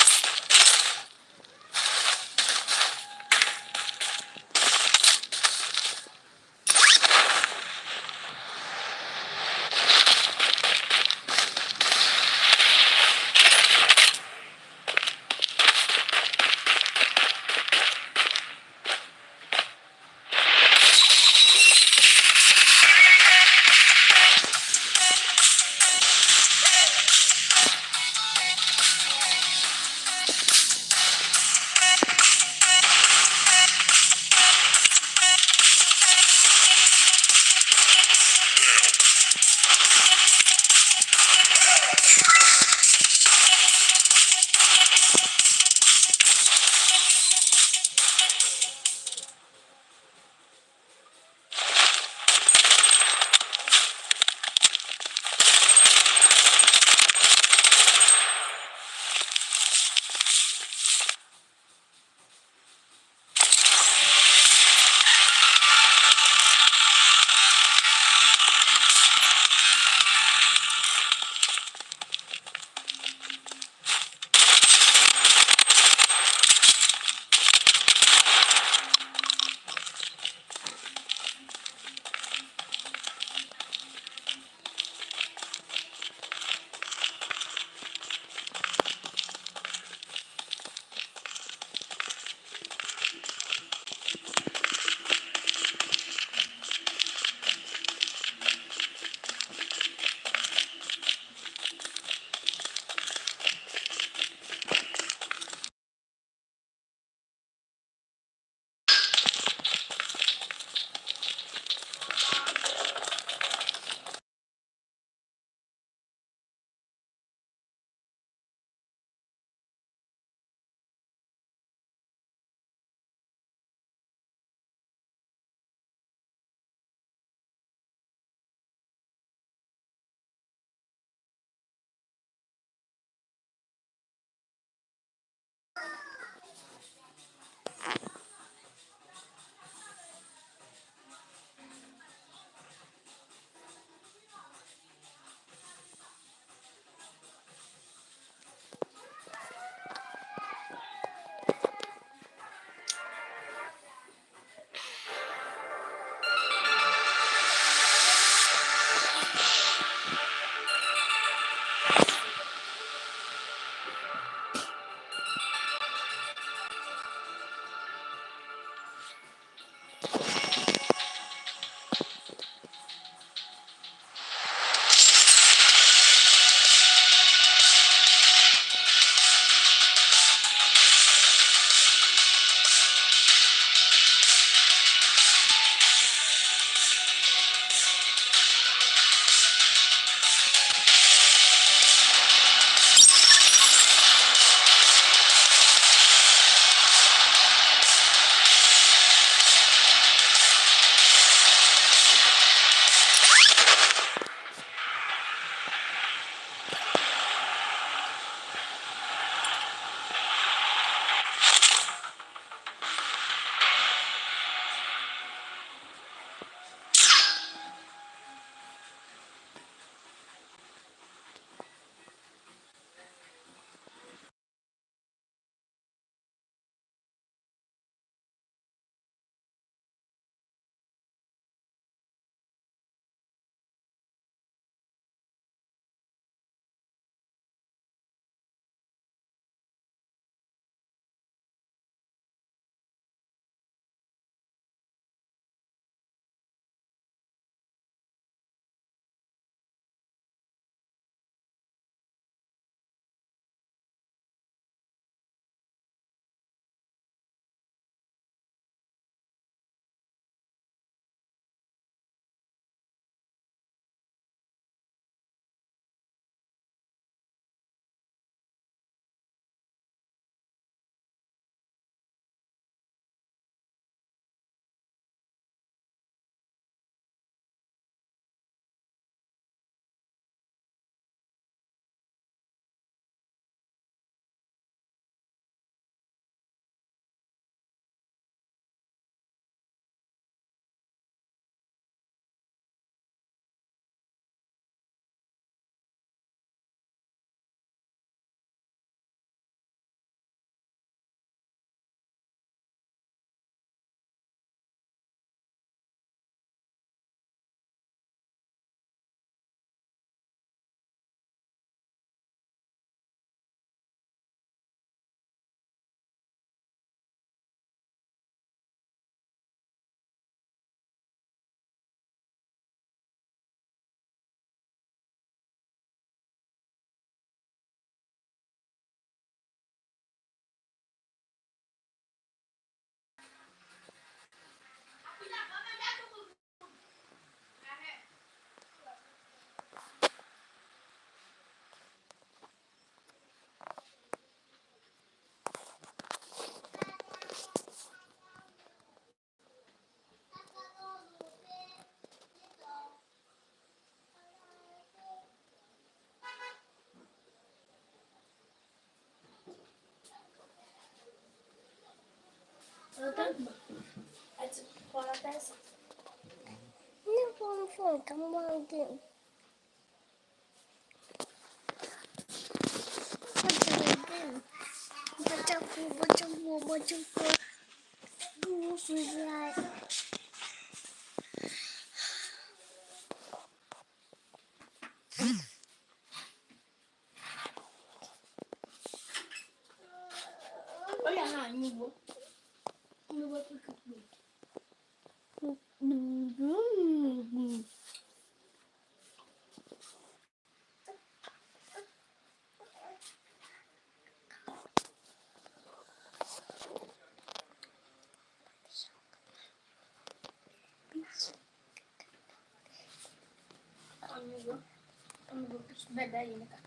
Ini phone kamu mungkin. Baca buku. Dulu sudah.
Oh ya, nah ini bu. Ini buat ikut bu. Ini bu sepeda ini kak.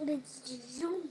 Udah zoom.